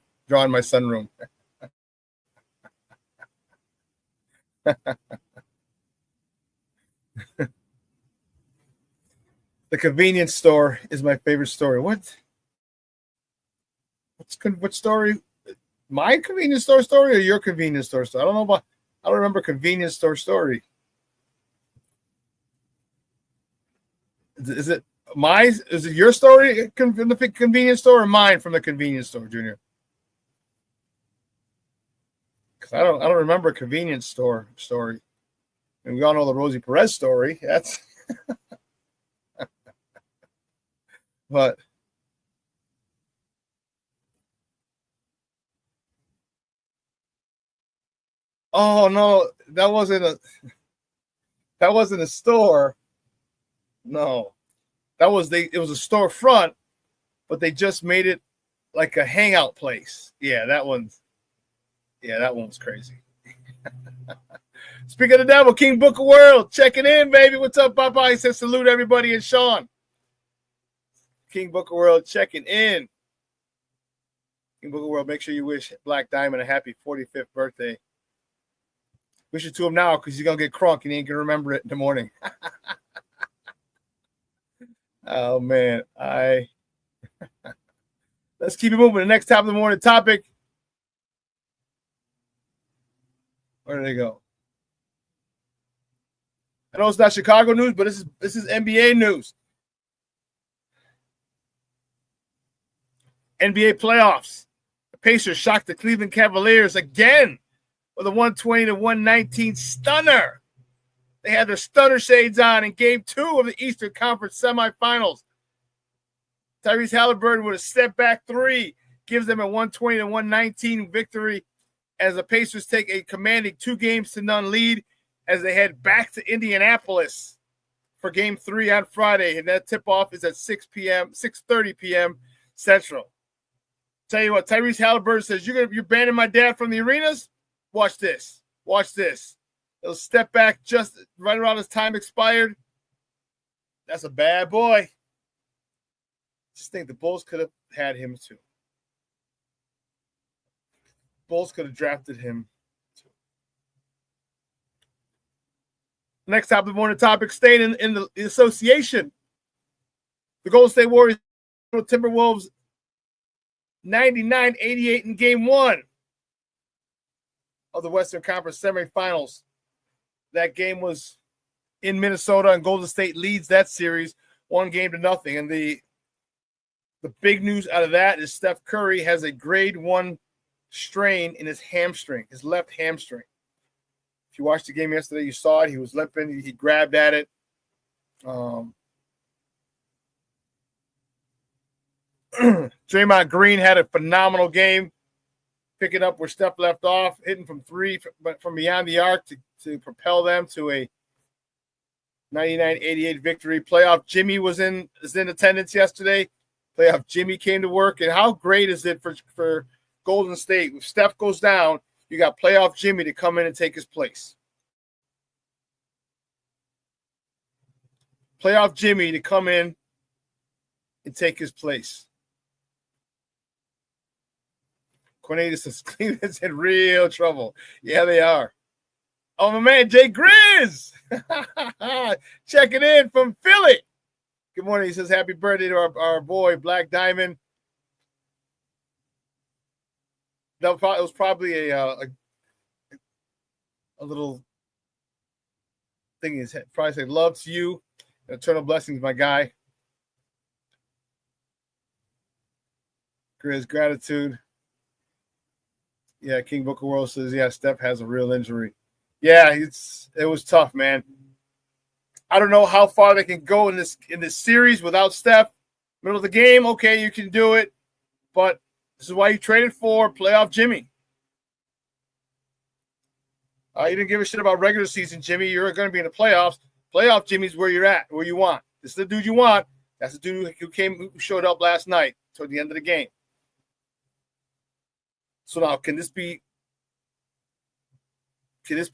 The convenience store is my favorite story. What story? My convenience store story or your convenience store story? I don't remember convenience store story. Is it mine? Is it your story from the convenience store or mine from the convenience store, Junior? Because I don't remember a convenience store story. And we all know the Rosie Perez story. That's but oh no, that wasn't a store. No. It was a storefront, but they just made it like a hangout place. Yeah, that one's crazy. Speaking of the devil, King Book of World, checking in, baby. What's up, Papa? He says salute everybody and Shawn. King Book of World checking in. King Book of World, make sure you wish Black Diamond a happy 45th birthday. Wish it to him now because he's going to get crunk and he ain't going to remember it in the morning. Oh, man. Let's keep it moving. The next top of the morning topic. Where did they go? I know it's not Chicago news, but this is NBA news. NBA playoffs. The Pacers shocked the Cleveland Cavaliers again with a 120-119 stunner. They had their stunner shades on in Game 2 of the Eastern Conference semifinals. Tyrese Halliburton with a step-back three gives them a 120-119 victory as the Pacers take a commanding 2-0 lead as they head back to Indianapolis for Game 3 on Friday. And that tip-off is at 6:30 p.m. Central. Tell you what, Tyrese Halliburton says, you're banning my dad from the arenas? Watch this. He'll step back just right around his time expired. That's a bad boy. Just think the Bulls could have had him too. Bulls could have drafted him too. Next top of the morning topic, staying in the association. The Golden State Warriors Timberwolves 99-88 in Game 1 of the Western Conference semifinals. That game was in Minnesota, and Golden State leads that series 1-0. And the big news out of that is Steph Curry has a grade 1 strain in his left hamstring. If you watched the game yesterday, you saw it. He was limping. He grabbed at it. Draymond Green had a phenomenal game, picking up where Steph left off, hitting from three, but from beyond the arc to propel them to a 99-88 victory. Playoff Jimmy is in attendance yesterday. Playoff Jimmy came to work, and how great is it for Golden State? If Steph goes down, you got playoff Jimmy to come in and take his place. Playoff Jimmy to come in and take his place. Cornelius says Cleveland's in real trouble. Yeah, they are. Oh, my man, Jay Grizz. Checking in from Philly. Good morning. He says, happy birthday to our boy, Black Diamond. It was probably a little thing in his head. Probably say, love to you. Eternal blessings, my guy. Grizz, gratitude. Yeah, King Book of World says, yeah, Steph has a real injury. Yeah, it was tough, man. I don't know how far they can go in this series without Steph. Middle of the game, okay, you can do it. But this is why you traded for playoff Jimmy. You didn't give a shit about regular season Jimmy. You're going to be in the playoffs. Playoff Jimmy's where you're at, where you want. this is the dude you want. That's the dude who showed up last night toward the end of the game. So now, can this be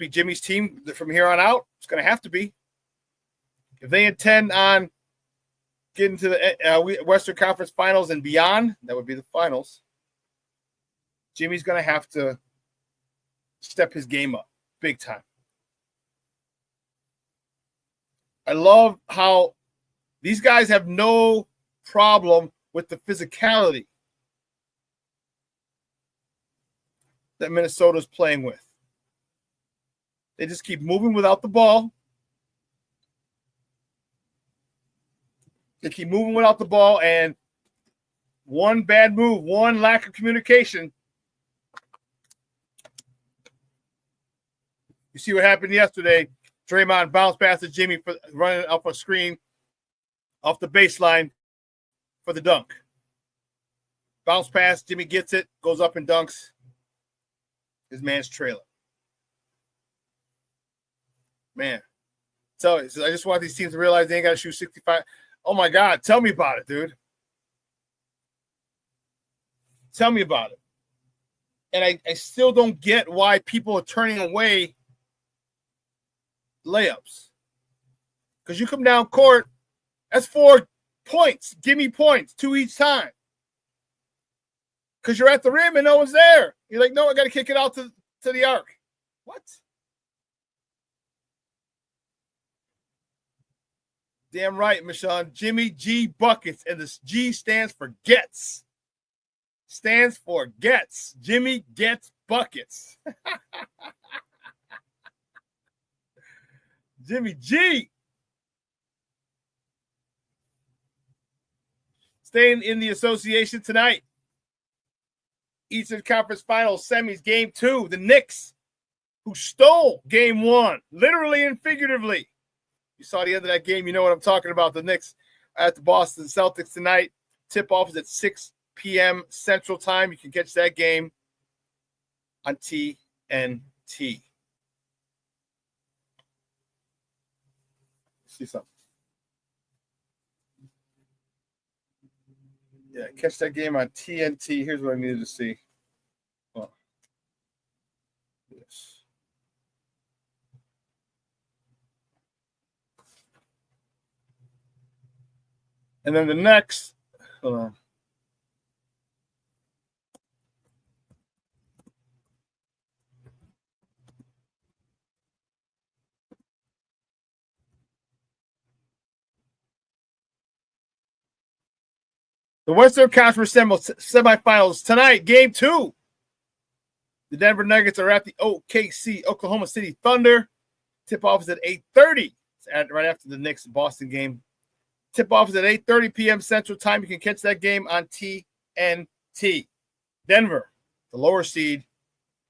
Jimmy's team from here on out? It's going to have to be. If they intend on getting to the Western Conference Finals and beyond, that would be the finals. Jimmy's going to have to step his game up big time. I love how these guys have no problem with the physicality that Minnesota's playing with. They just keep moving without the ball. They keep moving without the ball, and one bad move, one lack of communication. You see what happened yesterday. Draymond bounced past to Jimmy for running up a screen off the baseline for the dunk. Bounce pass, Jimmy gets it, goes up and dunks. His man's trailer. Man. So I just want these teams to realize they ain't got to shoot 65. Oh, my God. Tell me about it, dude. Tell me about it. And I still don't get why people are turning away layups. Because you come down court, that's 4 points. Give me points, 2 each time. Because you're at the rim and no one's there. You're like, no, I got to kick it out to the arc. What? Damn right, Michonne. Jimmy G buckets, and this G stands for gets. Stands for gets. Jimmy gets buckets. Jimmy G. Staying in the association tonight. Eastern Conference Finals semis, game 2. The Knicks, who stole game 1, literally and figuratively. You saw the end of that game. You know what I'm talking about. The Knicks at the Boston Celtics tonight. Tip-off is at 6 p.m. Central Time. You can catch that game on TNT. See something. Yeah, catch that game on TNT. Here's what I needed to see. Oh. Yes. And then the next, hold on. The Western Conference semifinals tonight, game 2. The Denver Nuggets are at the OKC, Oklahoma City Thunder. Tip-off is at 8:30. It's right after the Knicks Boston game. Tip-off is at 8:30 p.m. Central Time. You can catch that game on TNT. Denver, the lower seed,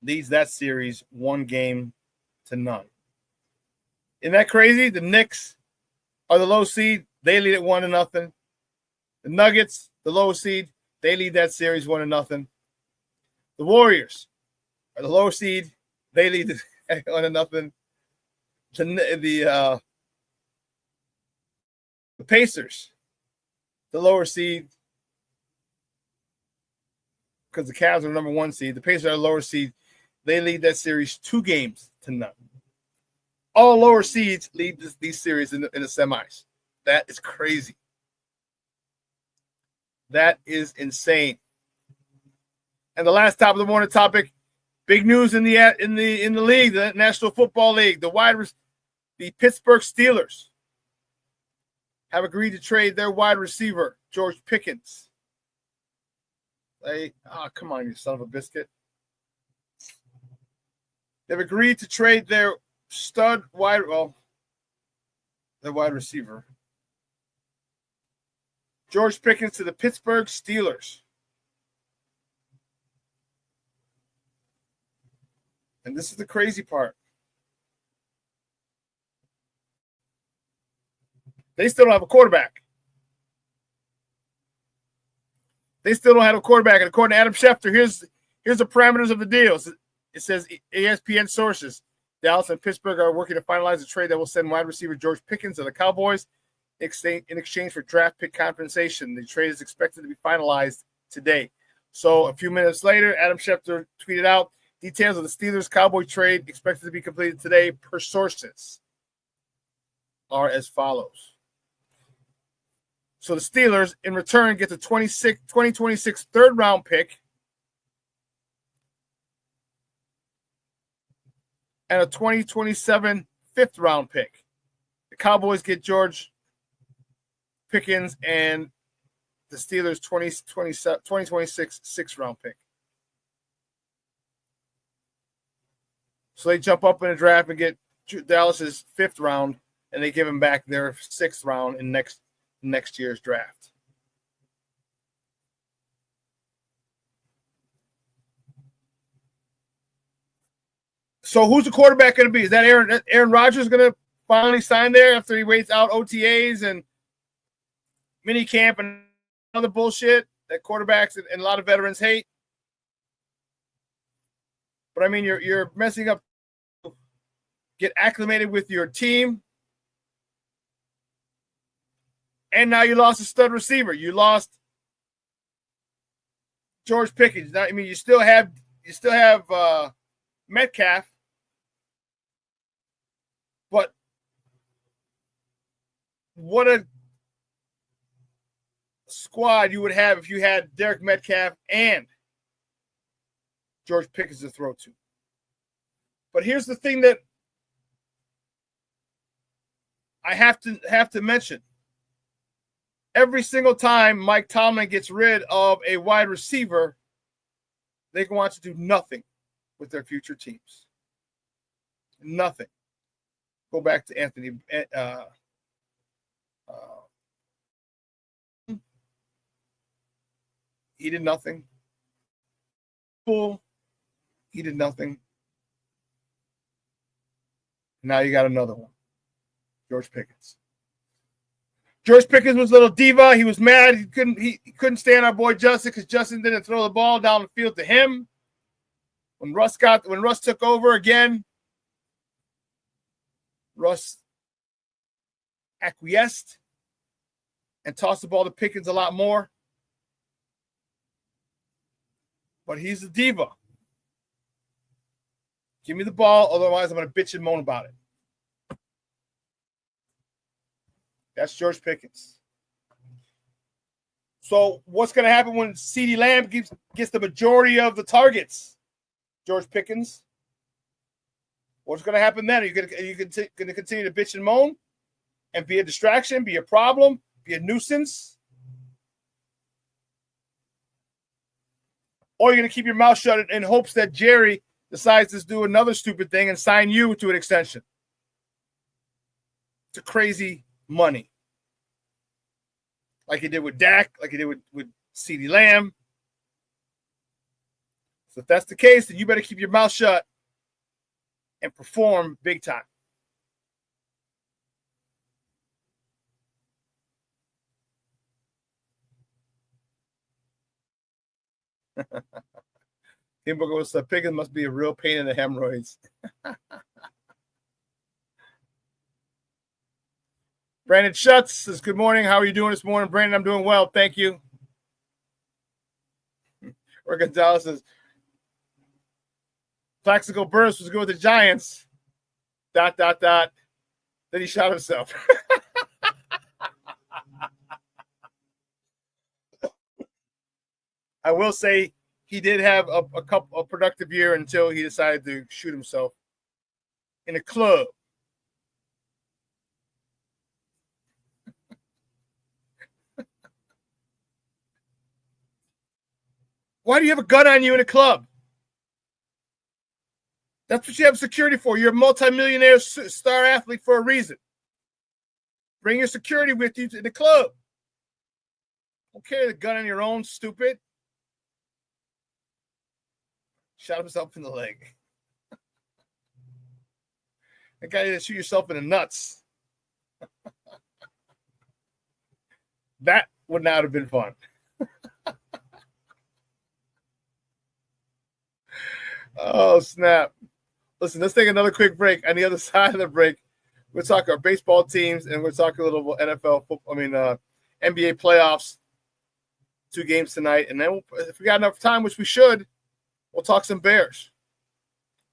leads that series 1-0. Isn't that crazy? The Knicks are the low seed. They lead it 1-0. The Nuggets, the low seed, they lead that series 1-0. The Warriors are the low seed. They lead it 1-0. The Pacers, the lower seed, because the Cavs are the number 1 seed. The Pacers are the lower seed. They lead that series 2-0. All lower seeds lead these series in the semis. That is crazy. That is insane. And the last top of the morning topic, big news in the league, the National Football League. The Pittsburgh Steelers have agreed to trade their wide receiver, George Pickens. Come on, you son of a biscuit. They've agreed to trade their wide receiver, George Pickens, to the Pittsburgh Steelers. And this is the crazy part. They still don't have a quarterback. They still don't have a quarterback. And according to Adam Schefter, here's the parameters of the deal. It says ESPN sources, Dallas and Pittsburgh are working to finalize a trade that will send wide receiver George Pickens to the Cowboys in exchange for draft pick compensation. The trade is expected to be finalized today. So a few minutes later, Adam Schefter tweeted out, details of the Steelers-Cowboy trade expected to be completed today per sources are as follows. So the Steelers, in return, get the 2026 third-round pick and a 2027 fifth-round pick. The Cowboys get George Pickens and the Steelers' 2026 sixth-round pick. So they jump up in the draft and get Dallas's fifth round, and they give him back their sixth round in next year's draft. So who's the quarterback going to be? Is that Aaron Rodgers going to finally sign there after he waits out OTAs and mini camp and other bullshit that quarterbacks and a lot of veterans hate? But I mean, you're messing up. Get acclimated with your team, and now you lost a stud receiver. You lost George Pickens. Now, I mean, you still have Metcalf, but what a squad you would have if you had Derek Metcalf and George Pickens to throw to. But here's the thing that I have to mention. Every single time Mike Tomlin gets rid of a wide receiver, they want to do nothing with their future teams. Nothing. Go back to Anthony. He did nothing. He did nothing. Now you got another one. George Pickens. George Pickens was a little diva. He was mad. He couldn't stand our boy Justin because Justin didn't throw the ball down the field to him. When Russ took over again, Russ acquiesced and tossed the ball to Pickens a lot more. But he's a diva. Give me the ball, otherwise I'm going to bitch and moan about it. That's George Pickens. So what's going to happen when CeeDee Lamb gets the majority of the targets? George Pickens. What's going to happen then? Are you going to continue to bitch and moan and be a distraction, be a problem, be a nuisance? Or you're going to keep your mouth shut in hopes that Jerry decides to do another stupid thing and sign you to an extension? It's a crazy money. Like he did with Dak, like he did with CeeDee Lamb. So if that's the case, then you better keep your mouth shut and perform big time. Tim Booker was Pickens must be a real pain in the hemorrhoids. Brandon Schutz says, good morning. How are you doing this morning? Brandon, I'm doing well. Thank you. Or Gonzalez says, Plaxico Burst was good with the Giants. ... Then he shot himself. I will say he did have a productive year until he decided to shoot himself in a club. Why do you have a gun on you in a club? That's what you have security for. You're a multimillionaire star athlete for a reason. Bring your security with you to the club. Don't carry the gun on your own, stupid. Shot himself in the leg. That guy didn't shoot yourself in the nuts. That would not have been fun. Oh, snap. Listen, let's take another quick break. On the other side of the break, We'll talk our baseball teams, and we'll talk a little NFL football. NBA playoffs. 2 games tonight, and then if we got enough time, which we should, we'll talk some Bears.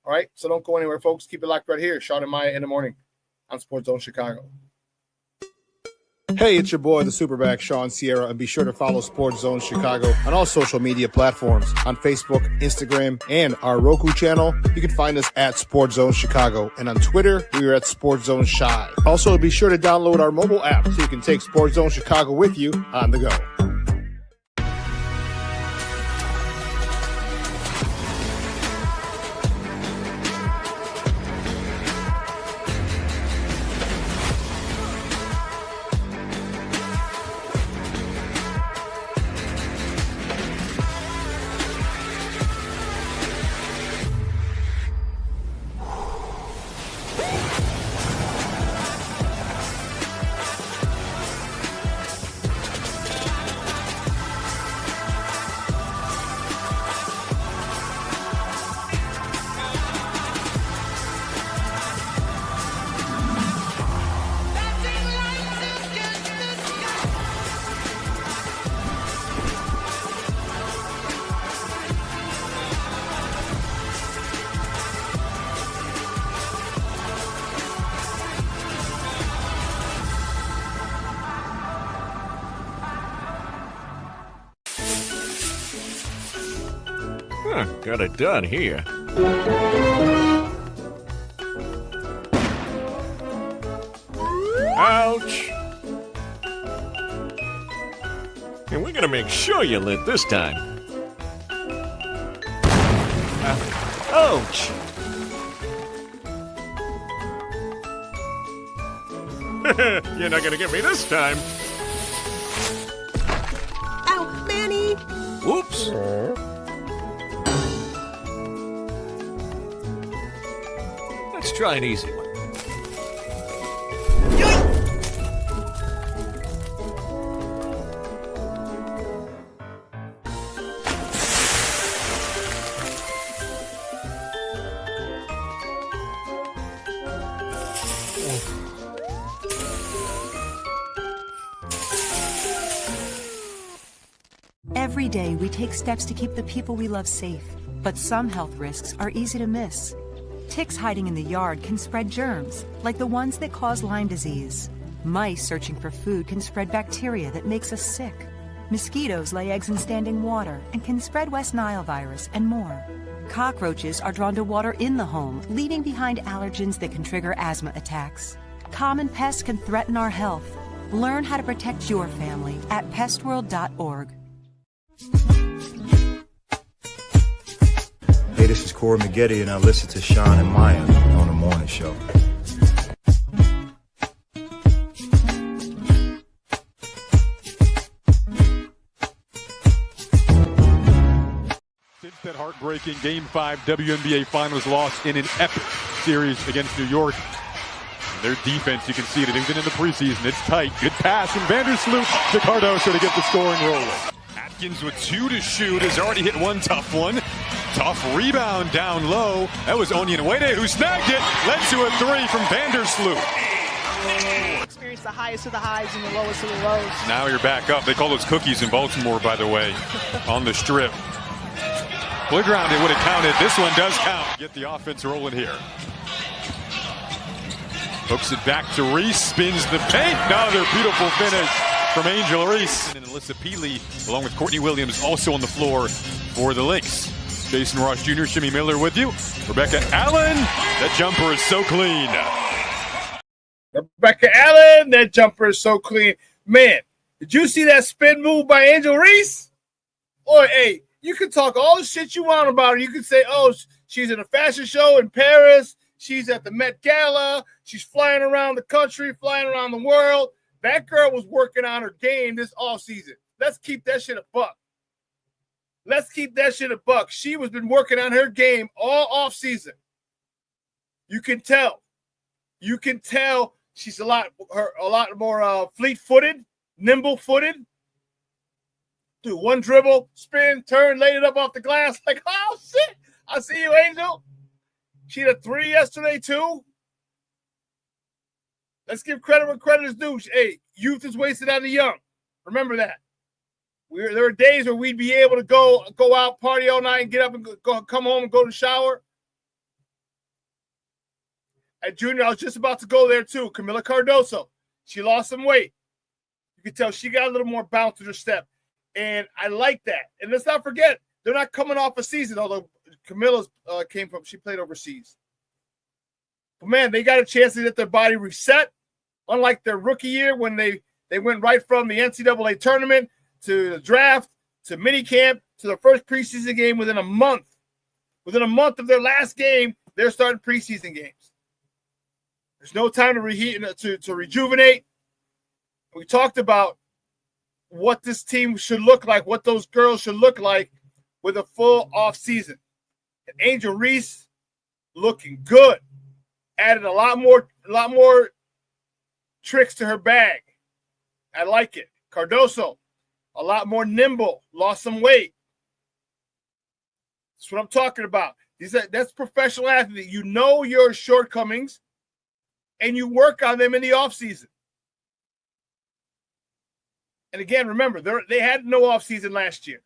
All right, so don't go anywhere, folks. Keep it locked right here. Shawn and Maya in the morning on Sports Zone Chicago. Hey, it's your boy, the SuperBack, Shawn Sierra, and be sure to follow Sports Zone Chicago on all social media platforms, on Facebook, Instagram, and our Roku channel. You can find us at Sports Zone Chicago, and on Twitter, we are at Sports Zone Shy. Also, be sure to download our mobile app so you can take Sports Zone Chicago with you on the go. Got it done here. Ouch! And we're gonna make sure you lit this time. Ouch! You're not gonna get me this time. Ow, Manny! Whoops! Let's try an easy one. Every day we take steps to keep the people we love safe, but some health risks are easy to miss. Ticks hiding in the yard can spread germs, like the ones that cause Lyme disease. Mice searching for food can spread bacteria that makes us sick. Mosquitoes lay eggs in standing water and can spread West Nile virus and more. Cockroaches are drawn to water in the home, leaving behind allergens that can trigger asthma attacks. Common pests can threaten our health. Learn how to protect your family at pestworld.org. Hey, this is Corey McGetty, and I listen to Shawn and Maya on the morning show. Since that heartbreaking Game 5 WNBA Finals loss in an epic series against New York, their defense, you can see it, even in the preseason, it's tight. Good pass from Vandersloot to Cardoso to get the scoring rolling. Atkins with 2 to shoot has already hit one tough one. Tough rebound down low. That was Onyenwede who snagged it. Led to a 3 from Vandersloot. Experience the highest of the highs and the lowest of the lows. Now you're back up. They call those cookies in Baltimore, by the way, on the strip. Playground, it would have counted. This one does count. Get the offense rolling here. Hooks it back to Reese. Spins the paint. Another beautiful finish from Angel Reese. And Alyssa Peely, along with Courtney Williams, also on the floor for the Lynx. Jason Ross Jr., Shimmy Miller with you. Rebecca Allen, that jumper is so clean. Rebecca Allen, that jumper is so clean. Man, did you see that spin move by Angel Reese? Boy, hey, you can talk all the shit you want about her. You can say, oh, she's in a fashion show in Paris. She's at the Met Gala. She's flying around the country, flying around the world. That girl was working on her game this offseason. Let's keep that shit a buck. Let's keep that shit a buck. She was been working on her game all offseason. You can tell. You can tell she's a lot more fleet-footed, nimble-footed. Do one dribble, spin, turn, laid it up off the glass. Like, oh, shit. I see you, Angel. She had a 3 yesterday, too. Let's give credit where credit is due. Hey, youth is wasted on the young. Remember that. There are days where we'd be able to go out, party all night, and get up and come home and go to the shower. At junior, I was just about to go there too. Camila Cardoso, she lost some weight. You can tell she got a little more bounce to her step. And I like that. And let's not forget, they're not coming off a season, although Camilla's she played overseas. But man, they got a chance to get their body reset, unlike their rookie year when they went right from the NCAA tournament to the draft to minicamp to their first preseason game within a month. Within a month of their last game, they're starting preseason games. There's no time to rejuvenate. We talked about what this team should look like, what those girls should look like with a full off season. And Angel Reese looking good. Added a lot more tricks to her bag. I like it. Cardoso, a lot more nimble, lost some weight. That's what I'm talking about. That's professional athlete. You know your shortcomings, and you work on them in the offseason. And again, remember, they had no offseason last year.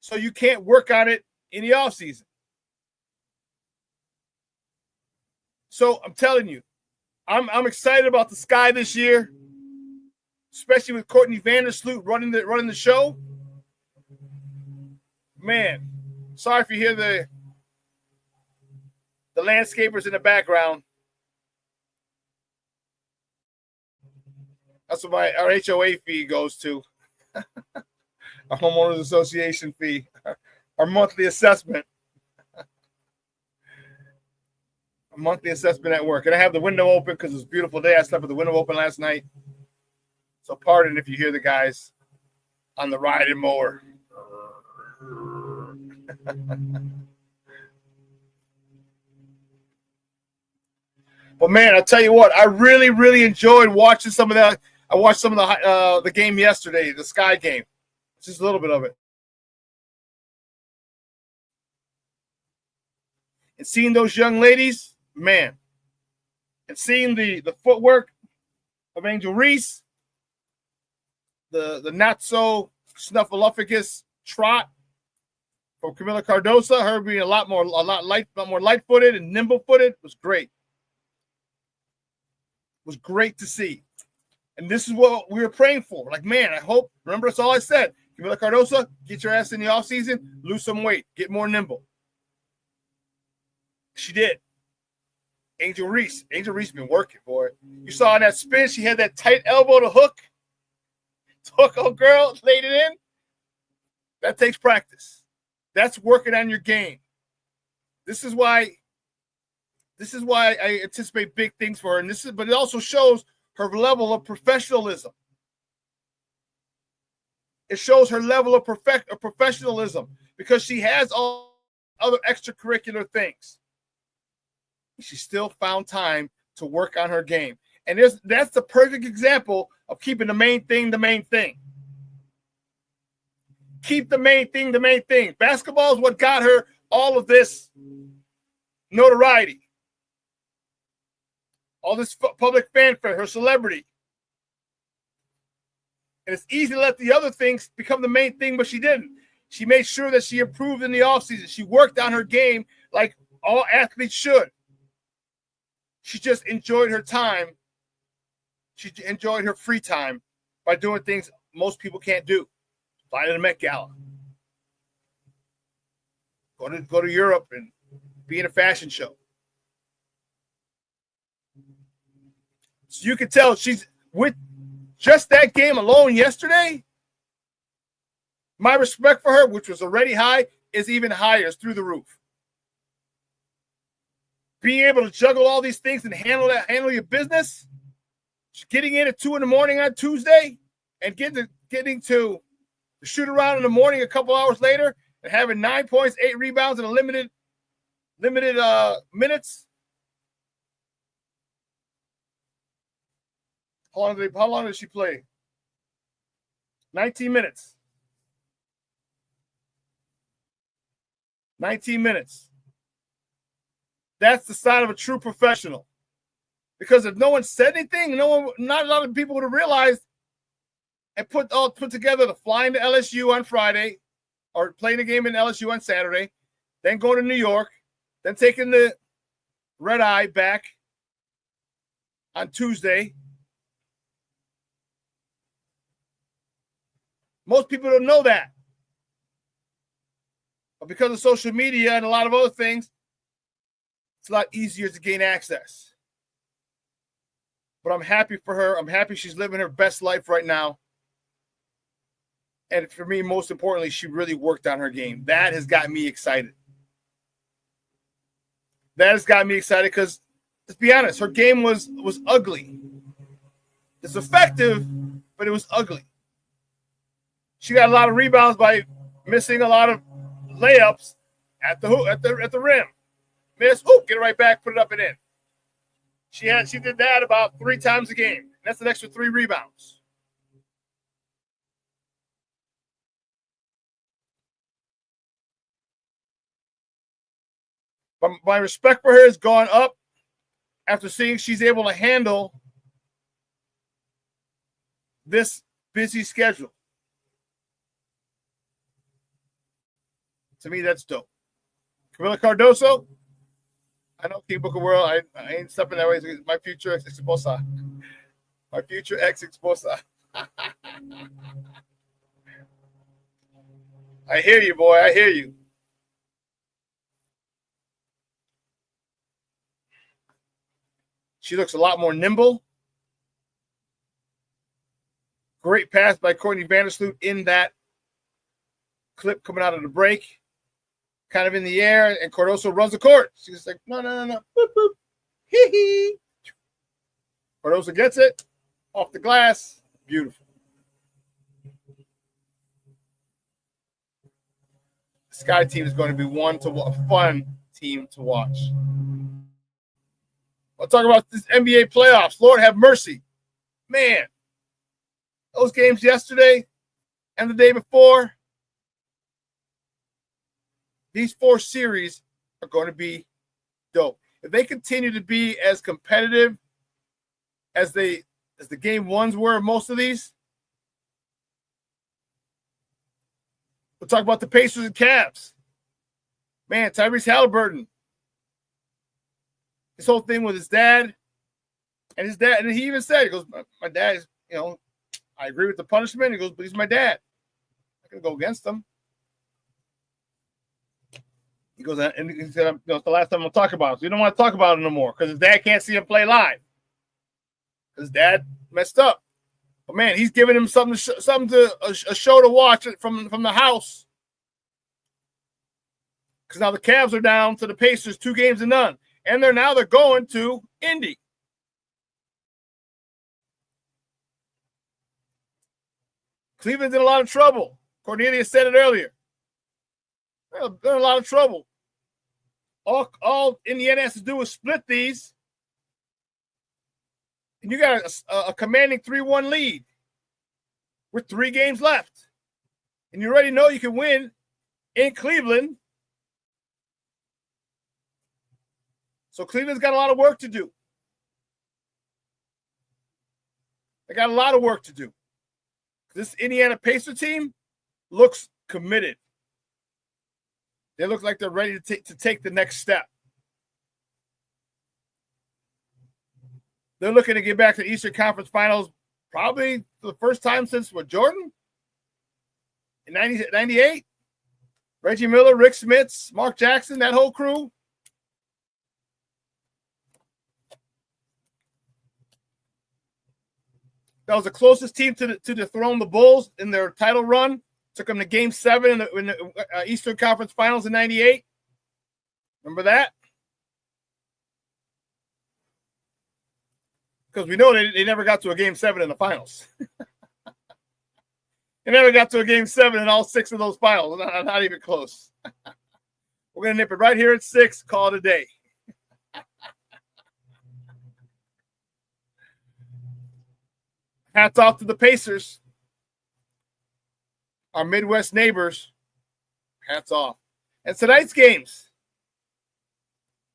So you can't work on it in the offseason. So I'm telling you, I'm excited about the Sky this year, especially with Courtney Vandersloot running the show. Man, sorry if you hear the landscapers in the background. That's what our HOA fee goes to. Our homeowners association fee, our monthly assessment. A monthly assessment at work. And I have the window open because it was a beautiful day. I slept with the window open last night. So pardon if you hear the guys on the riding mower. But man, I'll tell you what, I really, really enjoyed watching some of that. I watched some of the game yesterday, the Sky game. Just a little bit of it. And seeing those young ladies, man, and seeing the footwork of Angel Reese, the not so snuffleupagus trot from Camila Cardoso, her being a lot more light-footed and nimble-footed was great. It was great to see. And this is what we were praying for. Like, man, I hope, remember that's all I said. Camila Cardoso, get your ass in the offseason, lose some weight, get more nimble. She did. Angel Reese been working for it. You saw in that spin, she had that tight elbow to hook. Old girl, laid it in. That takes practice. That's working on your game. This is why I anticipate big things for her. But it also shows her level of professionalism. It shows her level of professionalism because she has all other extracurricular things. She still found time to work on her game. And that's the perfect example of keeping the main thing the main thing. Keep the main thing the main thing. Basketball is what got her all of this notoriety. All this public fanfare, her celebrity. And it's easy to let the other things become the main thing, but she didn't. She made sure that she improved in the offseason. She worked on her game like all athletes should. She just enjoyed her time. She enjoyed her free time by doing things most people can't do. Fly to the Met Gala. Go to Europe and be in a fashion show. So you can tell she's with just that game alone yesterday. My respect for her, which was already high, is even higher. It's through the roof. Being able to juggle all these things and handle your business, getting in at 2 a.m. on Tuesday and getting to the shoot around in the morning a couple hours later and having 9 points, 8 rebounds in a limited minutes. How long did she play? 19 minutes. 19 minutes. That's the sign of a true professional. Because if no one said anything, not a lot of people would have realized and put together the flying to LSU on Friday, or playing a game in LSU on Saturday, then going to New York, then taking the red eye back on Tuesday. Most people don't know that. But because of social media and a lot of other things, it's a lot easier to gain access. But I'm happy for her. I'm happy she's living her best life right now. And for me, most importantly, she really worked on her game. That has got me excited. That has got me excited because, let's be honest, her game was ugly. It's effective, but it was ugly. She got a lot of rebounds by missing a lot of layups at the rim. Miss, get it right back, put it up and in. She did that about 3 times a game. That's an extra 3 rebounds. But my respect for her has gone up after seeing she's able to handle this busy schedule. To me, that's dope. Camila Cardoso, I know King Book of World. I ain't stepping that way. My future ex-esposa. My future ex-esposa. I hear you, boy. I hear you. She looks a lot more nimble. Great pass by Courtney Vandersloot in that clip coming out of the break. Kind of in the air, and Cardoso runs the court. She's like, no. Boop, boop. Hee hee. Cardoso gets it off the glass. Beautiful. The Sky team is going to be a fun team to watch. I'll talk about this NBA playoffs. Lord have mercy. Man, those games yesterday and the day before, these 4 series are going to be dope. If they continue to be as competitive as the game ones were, most of these, we'll talk about the Pacers and Cavs. Man, Tyrese Halliburton. This whole thing with his dad, and he even said, he goes, my dad is, I agree with the punishment. He goes, but he's my dad. I can go against him. He goes, and he said, it's the last time I'll talk about it. So you don't want to talk about it no more because his dad can't see him play live. His dad messed up. But man, he's giving him a show to watch from the house. Because now the Cavs are down to the Pacers 2-0. And they're going to Indy. Cleveland's in a lot of trouble. Cornelius said it earlier. They're in a lot of trouble. All Indiana has to do is split these. And you got a commanding 3-1 lead with 3 games left. And you already know you can win in Cleveland. So Cleveland's got a lot of work to do. They got a lot of work to do. This Indiana Pacer team looks committed. They look like they're ready to take the next step. They're looking to get back to the Eastern Conference Finals probably for the first time since, Jordan? In 98? Reggie Miller, Rick Smits, Mark Jackson, that whole crew. That was the closest team to dethrone the Bulls in their title run. Took them to Game 7 in the Eastern Conference Finals in 98. Remember that? Because we know they never got to a Game 7 in the finals. They never got to a Game 7 in all 6 of those finals. Not even close. We're going to nip it right here at 6. Call it a day. Hats off to the Pacers. Our Midwest neighbors. Hats off. And tonight's games.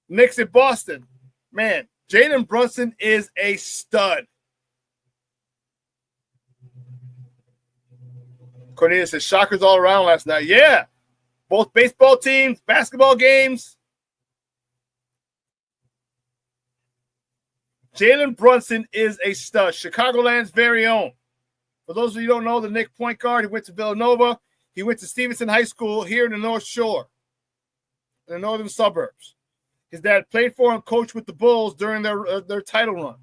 Knicks at Boston. Man, Jalen Brunson is a stud. Cornelius says shockers all around last night. Yeah. Both baseball teams, basketball games. Jalen Brunson is a stud. Chicagoland's very own. For those of you who don't know, the Knick point guard, he went to Villanova. He went to Stevenson High School here in the North Shore, in the northern suburbs. His dad played for and coached with the Bulls during their title run.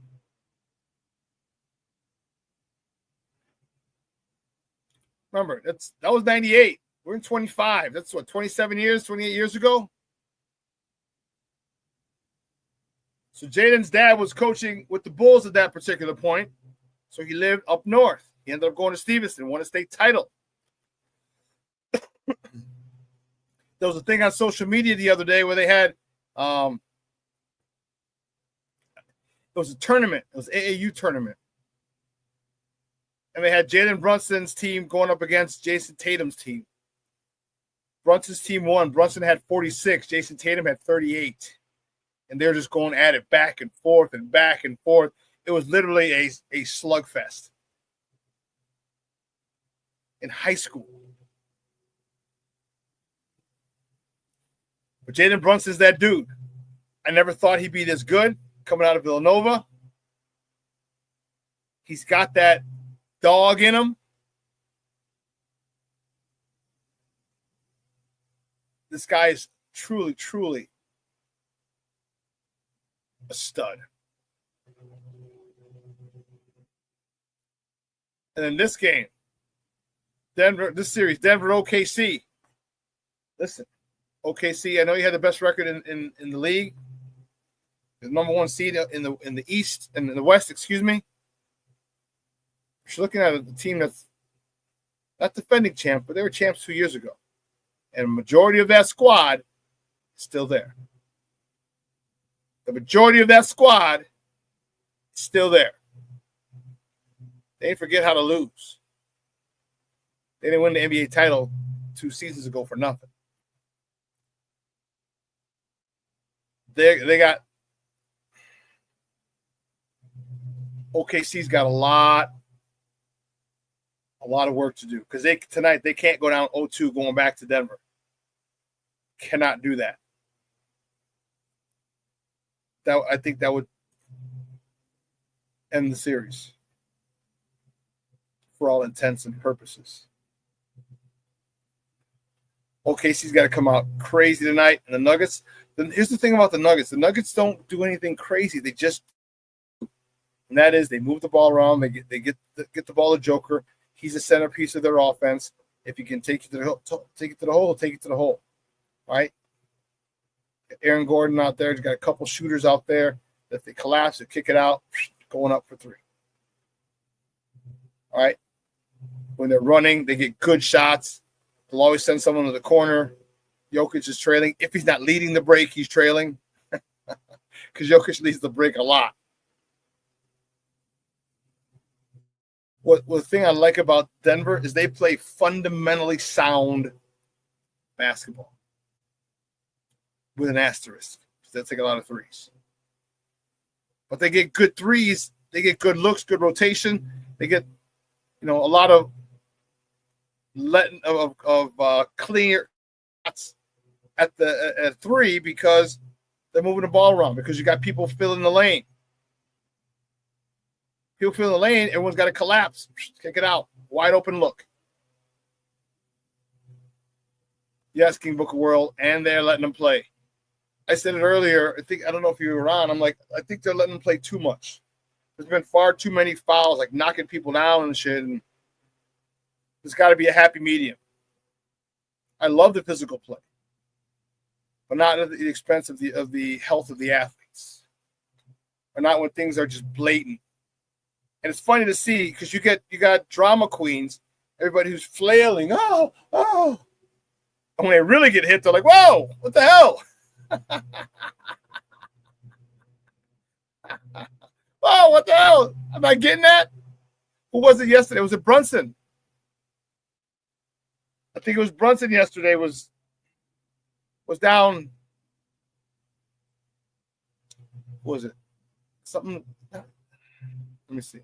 Remember, that was 98. We're in 25. That's what, 27 years, 28 years ago? So Jaden's dad was coaching with the Bulls at that particular point. So he lived up north. He ended up going to Stevenson, won a state title. There was a thing on social media the other day where they had it was a tournament. It was AAU tournament. And they had Jalen Brunson's team going up against Jason Tatum's team. Brunson's team won. Brunson had 46. Jason Tatum had 38. And they're just going at it back and forth and back and forth. It was literally a slugfest in high school. But Jalen Brunson's that dude. I never thought he'd be this good coming out of Villanova. He's got that dog in him. This guy is truly, truly a stud. And in this game, Denver OKC. Listen, OKC, I know you had the best record in the league. The number one seed in the East, in the West, excuse me. You're looking at a team that's not defending champ, but they were champs 2 years ago. And the majority of that squad is still there. The majority of that squad is still there. They didn't forget how to lose. They didn't win the NBA title 2 seasons ago for nothing. They got OKC's got a lot of work to do because tonight they can't go down 0-2 going back to Denver. Cannot do that. I think that would end the series for all intents and purposes. OKC's got to come out crazy tonight, and the Nuggets. Here's the thing about the Nuggets: the Nuggets don't do anything crazy. They just, and that is, they move the ball around. They get the ball to Joker. He's a centerpiece of their offense. If you can take it to the hole, take it to the hole. All right. Aaron Gordon out there. He's got a couple shooters out there. If they collapse, they kick it out, going up for 3. All right. When they're running, they get good shots. They'll always send someone to the corner. Jokic is trailing. If he's not leading the break, he's trailing. Because Jokic leads the break a lot. What the thing I like about Denver is they play fundamentally sound basketball. With an asterisk. They take a lot of threes. But they get good threes. They get good looks, good rotation. They get, a lot of clear shots at 3 because they're moving the ball around, because you got people filling the lane. People fill the lane, everyone's got to collapse. Kick it out. Wide open look. Yes, King Book of World, and they're letting them play. I said it earlier. I don't know if you were on. I'm like, I think they're letting them play too much. There's been far too many fouls, like knocking people down and shit. And there's got to be a happy medium. I love the physical play, but not at the expense of the health of the athletes, or not when things are just blatant. And it's funny to see because you got drama queens, everybody who's flailing. Oh. And when they really get hit, they're like, "Whoa, what the hell?" Oh, what the hell? Am I getting that? Who was it yesterday? Was it Brunson? I think it was Brunson yesterday was down. What was it? something. Let me see.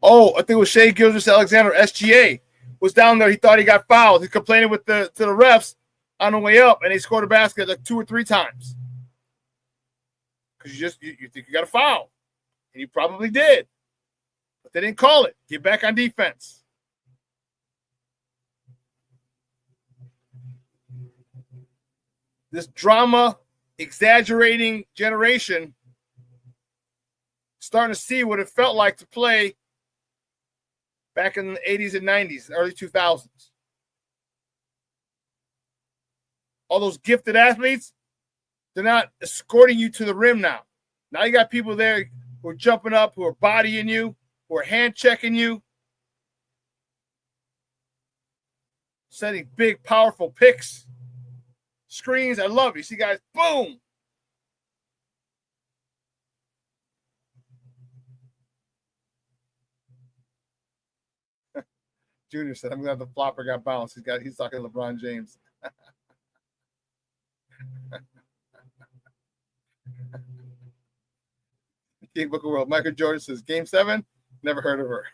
Oh, I think it was Shea Gilgeous-Alexander, SGA, was down there. He thought he got fouled. He's complaining to the refs on the way up, and he scored a basket like 2 or 3 times. Because you think you got a foul. And you probably did. But they didn't call it. Get back on defense. This drama exaggerating generation starting to see what it felt like to play back in the 80s and 90s, early 2000s. All those gifted athletes, they're not escorting you to the rim now. Now you got people there who are jumping up, who are bodying you, who are hand checking you, setting big, powerful picks, screens. I love it. You see guys, boom. Junior said, I'm going to have the flopper got bounced. He's talking to LeBron James. King Book of World. Michael Jordan says, Game 7? Never heard of her.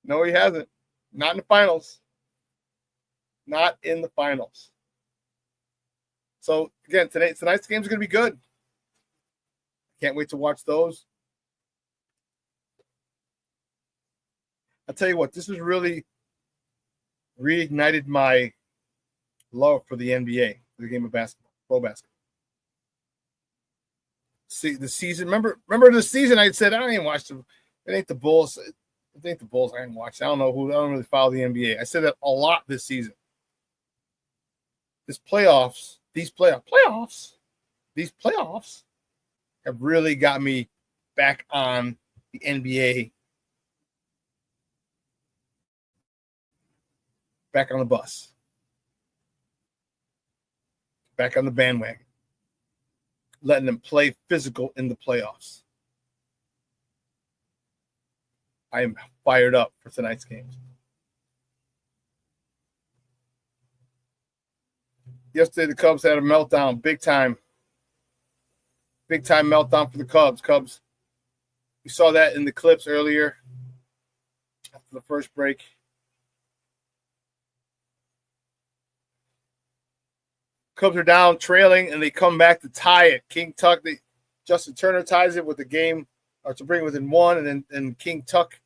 No, he hasn't. Not in the finals. Not in the finals. So, again, tonight's game is going to be good. Can't wait to watch those. I'll tell you what, this has really reignited my love for the NBA, for the game of basketball, pro basketball. See the season. Remember the season I said I didn't watch them. It ain't the Bulls. It ain't the Bulls. I didn't watch. I don't know who. I don't really follow the NBA. I said that a lot this season. These playoffs have really got me back on the NBA. Back on the bus. Back on the bandwagon. Letting them play physical in the playoffs. I am fired up for tonight's games. Yesterday, the Cubs had a meltdown, big time meltdown for the Cubs. We saw that in the clips earlier after the first break. Cubs are down, trailing, and they come back to tie it. King Tuck, Justin Turner ties it with the game, or to bring it within 1, and then King Tuck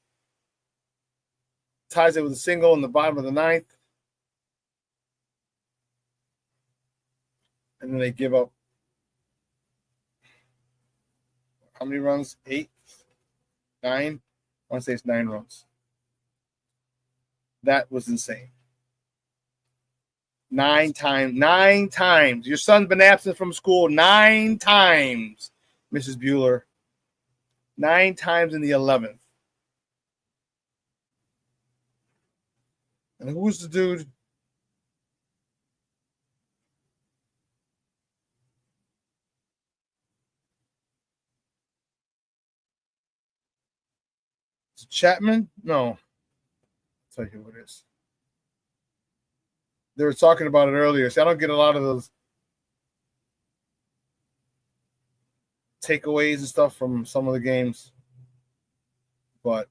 ties it with a single in the bottom of the 9th. And then they give up how many runs? 8? 9? I want to say it's 9 runs. That was insane. 9 times. Your son's been absent from school 9 times, Mrs. Bueller. 9 times in the 11th. And who's the dude? Is it Chapman? No. I'll tell you who it is. They were talking about it earlier. See, I don't get a lot of those takeaways and stuff from some of the games. But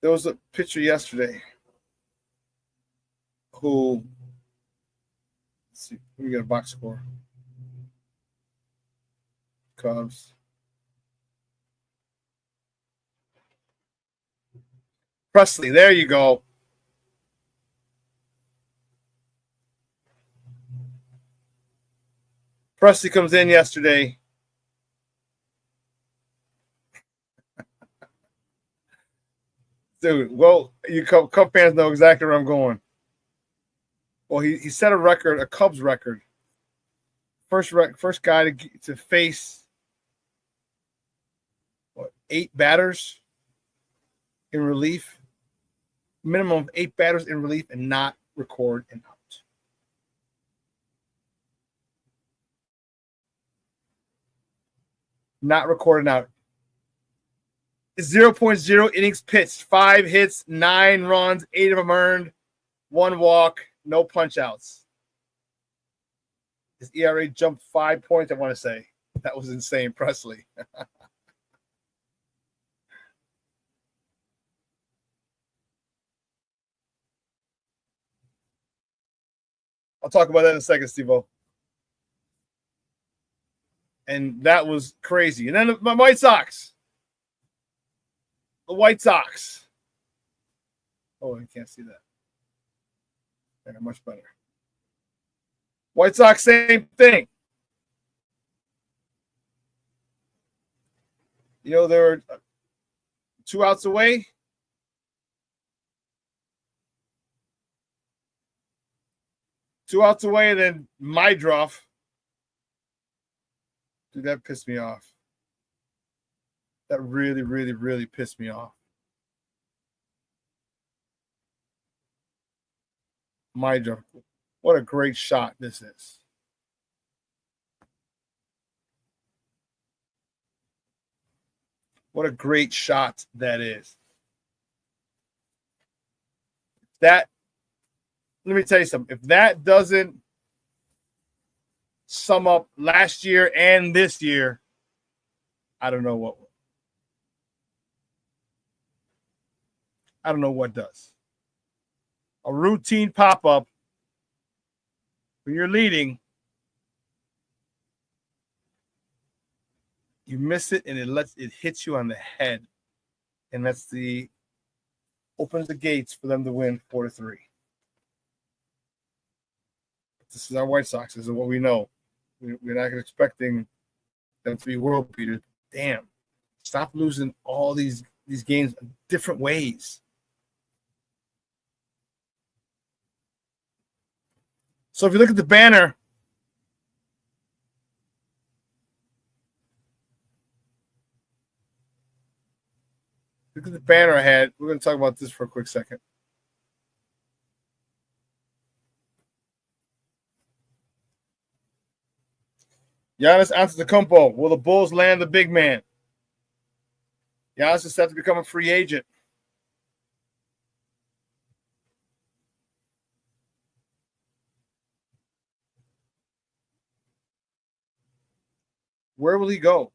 there was a pitcher yesterday who, let's see, let me get a box score. Cubs. Presley, there you go. Presley comes in yesterday. Dude, well, you Cub fans know exactly where I'm going. Well, he set a record, a Cubs record. First guy to face 8 batters in relief. Minimum of 8 batters in relief and not record an out. Not recording out. 0.0 innings pitched, 5 hits, 9 runs, 8 of them earned, 1 walk, no punch outs. His ERA jumped 5 points, I want to say. That was insane, Presley. I'll talk about that in a second, Steve-O. And that was crazy. And then my White Sox. The White Sox. Oh, you can't see that. They're much better. White Sox, same thing. You know, they were 2 outs away. And then Mydroff. Dude, that pissed me off. That really, really, really pissed me off. Mydroff. What a great shot this is. What a great shot that is. Let me tell you something. If that doesn't sum up last year and this year, I don't know what will. I don't know what does. A routine pop-up when you're leading, you miss it and it hits you on the head. And that's opens the gates for them to win 4-3. This is our White Sox. This is what we know. We're not expecting them to be world beaters. Damn. Stop losing all these games different ways. So if you look at the banner, look at the banner I had. We're going to talk about this for a quick second. Giannis Antetokounmpo. Will the Bulls land the big man? Giannis is set to become a free agent. Where will he go?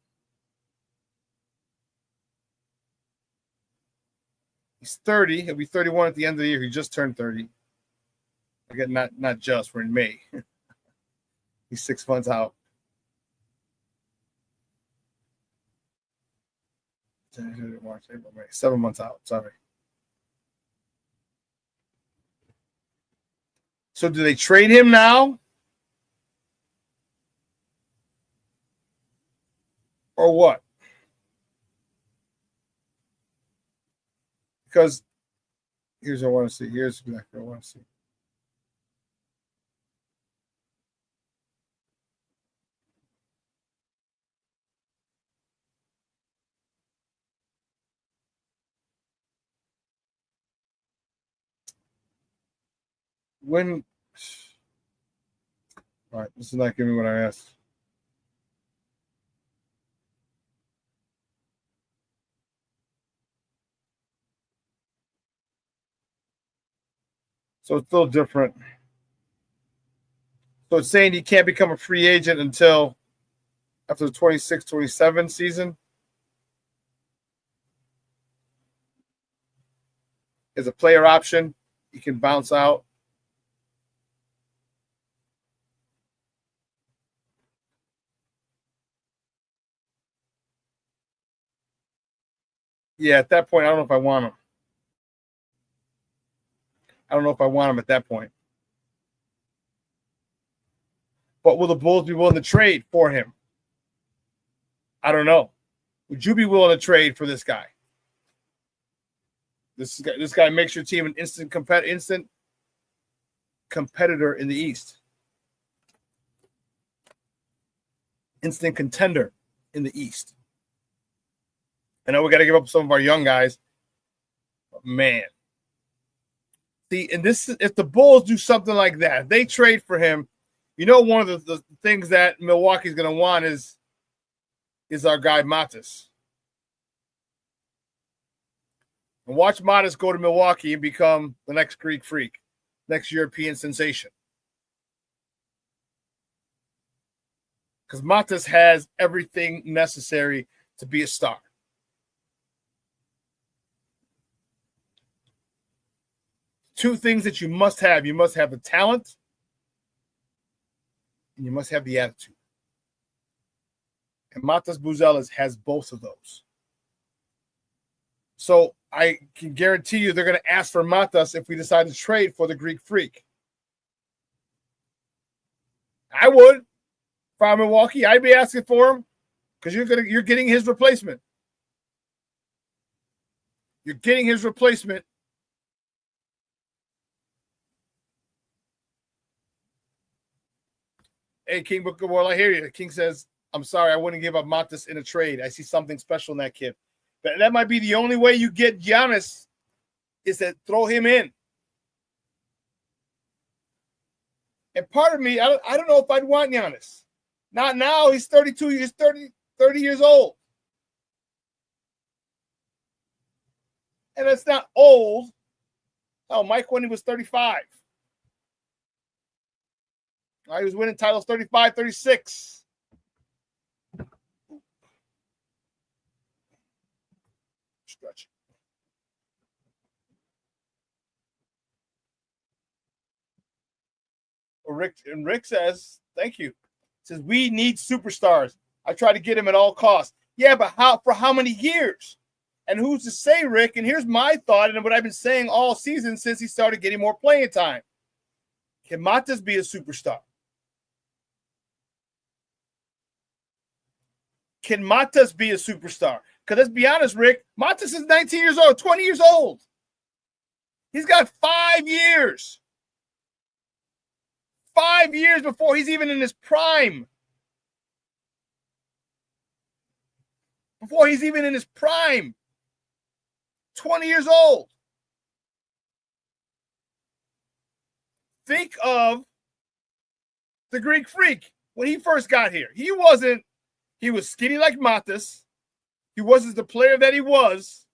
He's 30. He'll be 31 at the end of the year. He just turned 30. Again, not just. We're in May. He's 6 months out. 7 months out. Sorry. So do they trade him now? Or what? Because here's what I want to see. Here's exactly what I want to see. All right, this is not giving me what I asked. So it's still different. So it's saying he can't become a free agent until after the 26-27 season. As a player option, he can bounce out. Yeah, at that point, I don't know if I want him. I don't know if I want him at that point. But will the Bulls be willing to trade for him? I don't know. Would you be willing to trade for this guy? This guy makes your team an instant competitor in the East. Instant contender in the East. I know we got to give up some of our young guys. But man. See, and if the Bulls do something like that, if they trade for him, you know, one of the things that Milwaukee's going to want is our guy Matas. And watch Matas go to Milwaukee and become the next Greek freak, next European sensation. Because Matas has everything necessary to be a star. Two things that you must have. You must have the talent and you must have the attitude. And Matas Buzelis has both of those. So I can guarantee you they're going to ask for Matas if we decide to trade for the Greek freak. I would. If I'm Milwaukee, I'd be asking for him because you're getting his replacement. You're getting his replacement. Hey, King Book of World, I hear you. King says, I'm sorry, I wouldn't give up Matas in a trade. I see something special in that kid. But that might be the only way you get Giannis is to throw him in. And part of me, I don't know if I'd want Giannis. Not now. He's 32. He's 30 years old. And it's not old. Oh, Mike when he was 35. He was winning titles 35, 36. Stretch. Rick says, thank you. Says, we need superstars. I try to get him at all costs. Yeah, but for how many years? And who's to say, Rick? And here's my thought, and what I've been saying all season since he started getting more playing time. Can Matas be a superstar? Can Matas be a superstar? Because let's be honest, Rick, Matas is 19 years old, 20 years old. He's got 5 years. 5 years before he's even in his prime. Before he's even in his prime. 20 years old. Think of the Greek freak when he first got here. He was skinny like Matas. He wasn't the player that he was.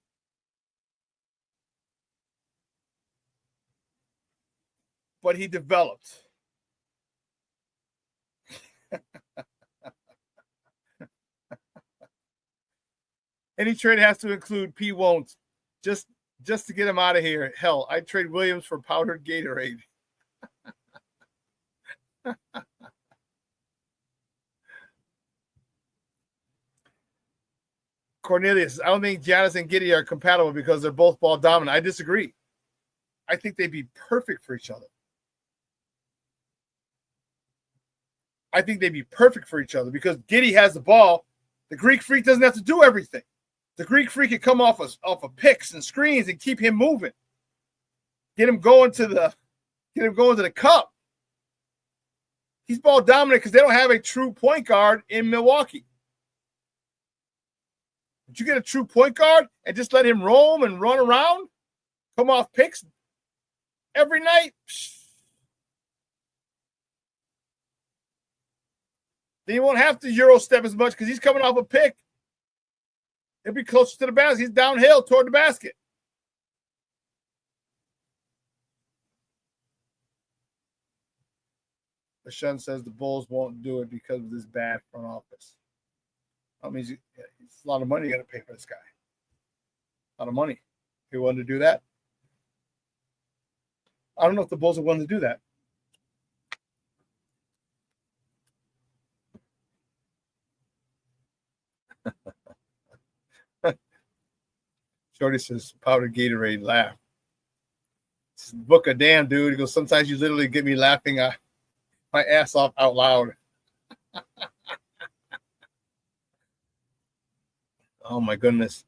But he developed. Any trade has to include P won't. Just to get him out of here. Hell, I'd trade Williams for powdered Gatorade. Cornelius, I don't think Giannis and Giddey are compatible because they're both ball dominant. I disagree. I think they'd be perfect for each other. I think they'd be perfect for each other because Giddey has the ball. The Greek freak doesn't have to do everything. The Greek freak can come off of picks and screens and keep him moving. Get him going to the cup. He's ball dominant because they don't have a true point guard in Milwaukee. Would you get a true point guard and just let him roam and run around? Come off picks every night? Then he won't have to Euro step as much because he's coming off a pick. He'll be closer to the basket. He's downhill toward the basket. Bashan says the Bulls won't do it because of this bad front office. That means it's a lot of money you got to pay for this guy. A lot of money. If he wanted to do that. I don't know if the Bulls are willing to do that. Shorty says, powdered Gatorade, laugh. Book a damn, dude. He goes, sometimes you literally get me laughing my ass off out loud. Oh, my goodness.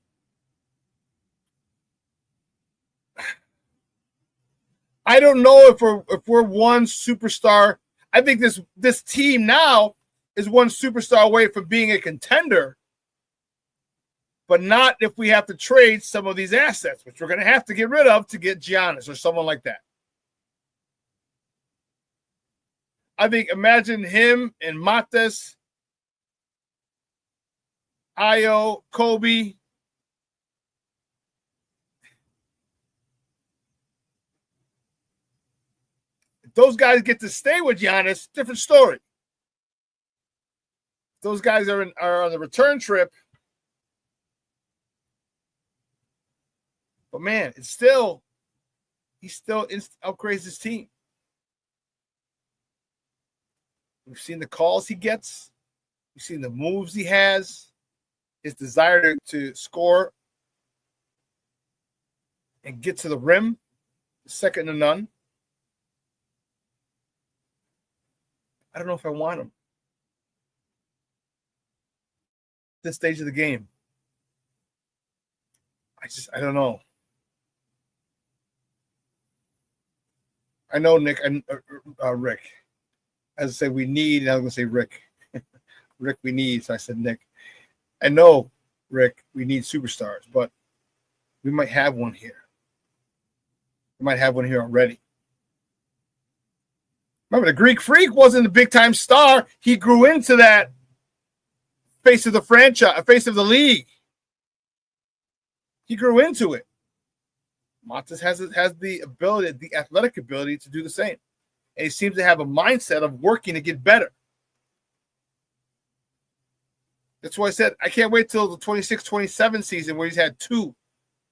I don't know if we're one superstar. I think this team now is one superstar away from being a contender. But not if we have to trade some of these assets, which we're going to have to get rid of to get Giannis or someone like that. I think imagine him and Matas, Ayo, Kobe. those guys get to stay with Giannis, different story. Those guys are on the return trip. But man, he still upgrades his team. We've seen the calls he gets. We've seen the moves he has. His desire to score and get to the rim, second to none. I don't know if I want him. This stage of the game. I don't know. I know Nick and Rick. As I say, we need, and I was going to say Rick. Rick, we need. So I said Nick. I know, Rick, we need superstars, but we might have one here. We might have one here already. Remember, the Greek Freak wasn't a big-time star. He grew into that face of the franchise, face of the league. He grew into it. Montes has the ability, the athletic ability to do the same. And he seems to have a mindset of working to get better. That's why I said I can't wait till the 26-27 season where he's had 2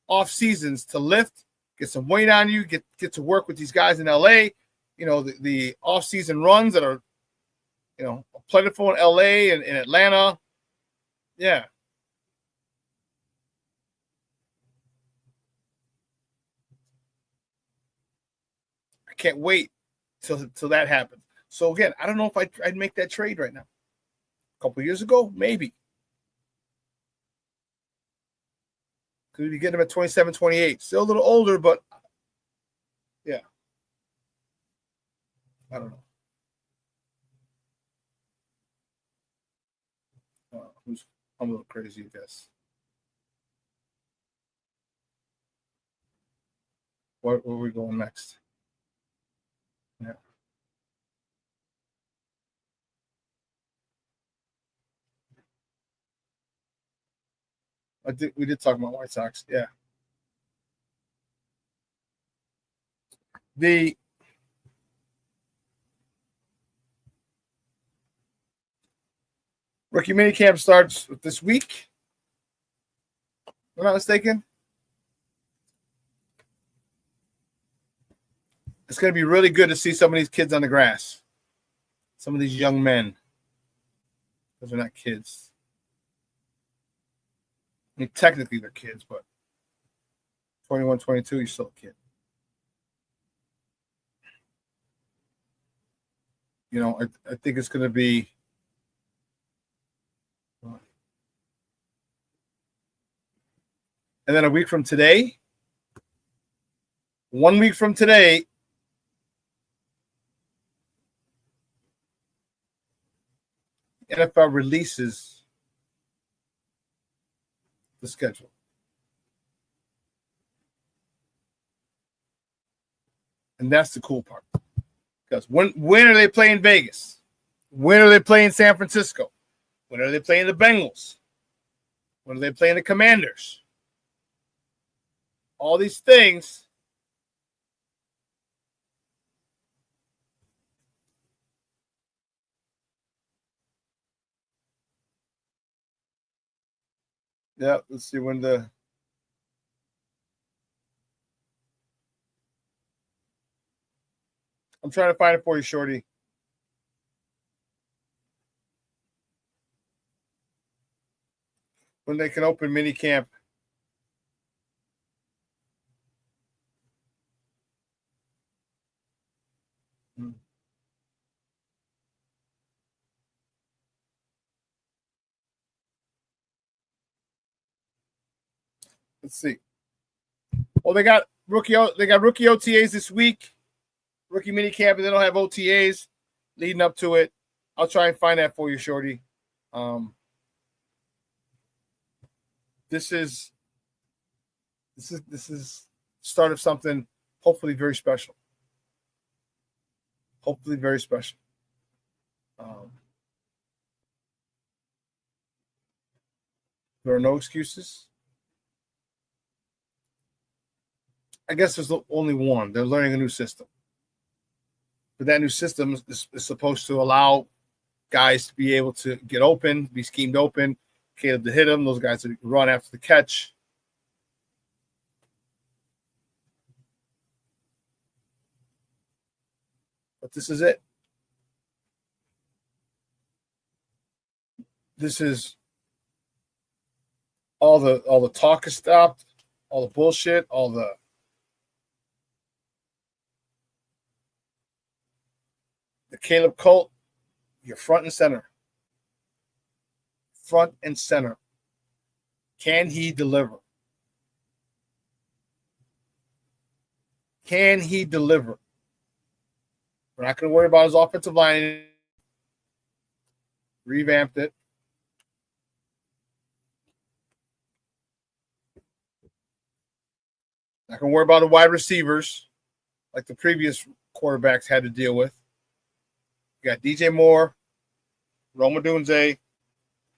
off seasons to lift, get some weight on you, get to work with these guys in LA. You know, the off-season runs that are, you know, plentiful in LA and in Atlanta. Yeah. I can't wait till that happens. So again, I don't know if I'd make that trade right now. A couple of years ago, maybe. Could you get him at 27, 28? Still a little older, but yeah. I don't know. I'm a little crazy, I guess. Where are we going next? Yeah. We did talk about White Sox, yeah. The rookie minicamp starts this week. If I'm not mistaken. It's going to be really good to see some of these kids on the grass. Some of these young men. Those are not kids. I mean, technically they're kids, but 21, 22, you're still a kid. You know, I think it's going to be and then a week from today, 1 week from today, NFL releases the schedule. And that's the cool part. Because when are they playing Vegas? When are they playing San Francisco? When are they playing the Bengals? When are they playing the Commanders? All these things. Yeah, let's see when the I'm trying to find it for you, Shorty. When they can open mini camp. Let's see. Well, they got rookie OTAs this week. Rookie mini camp, and they don't have OTAs leading up to it. I'll try and find that for you, Shorty. This is start of something hopefully very special. Hopefully very special. There are no excuses. I guess there's only one. They're learning a new system. But that new system is supposed to allow guys to be able to get open, be schemed open, Caleb to hit them, those guys to run after the catch. But this is it. This is all the talk is stopped, all the bullshit, all the Caleb cult. You're front and center. Front and center. Can he deliver? Can he deliver? We're not going to worry about his offensive line. Revamped it. Not going to worry about the wide receivers like the previous quarterbacks had to deal with. You got DJ Moore, Roma Dunze,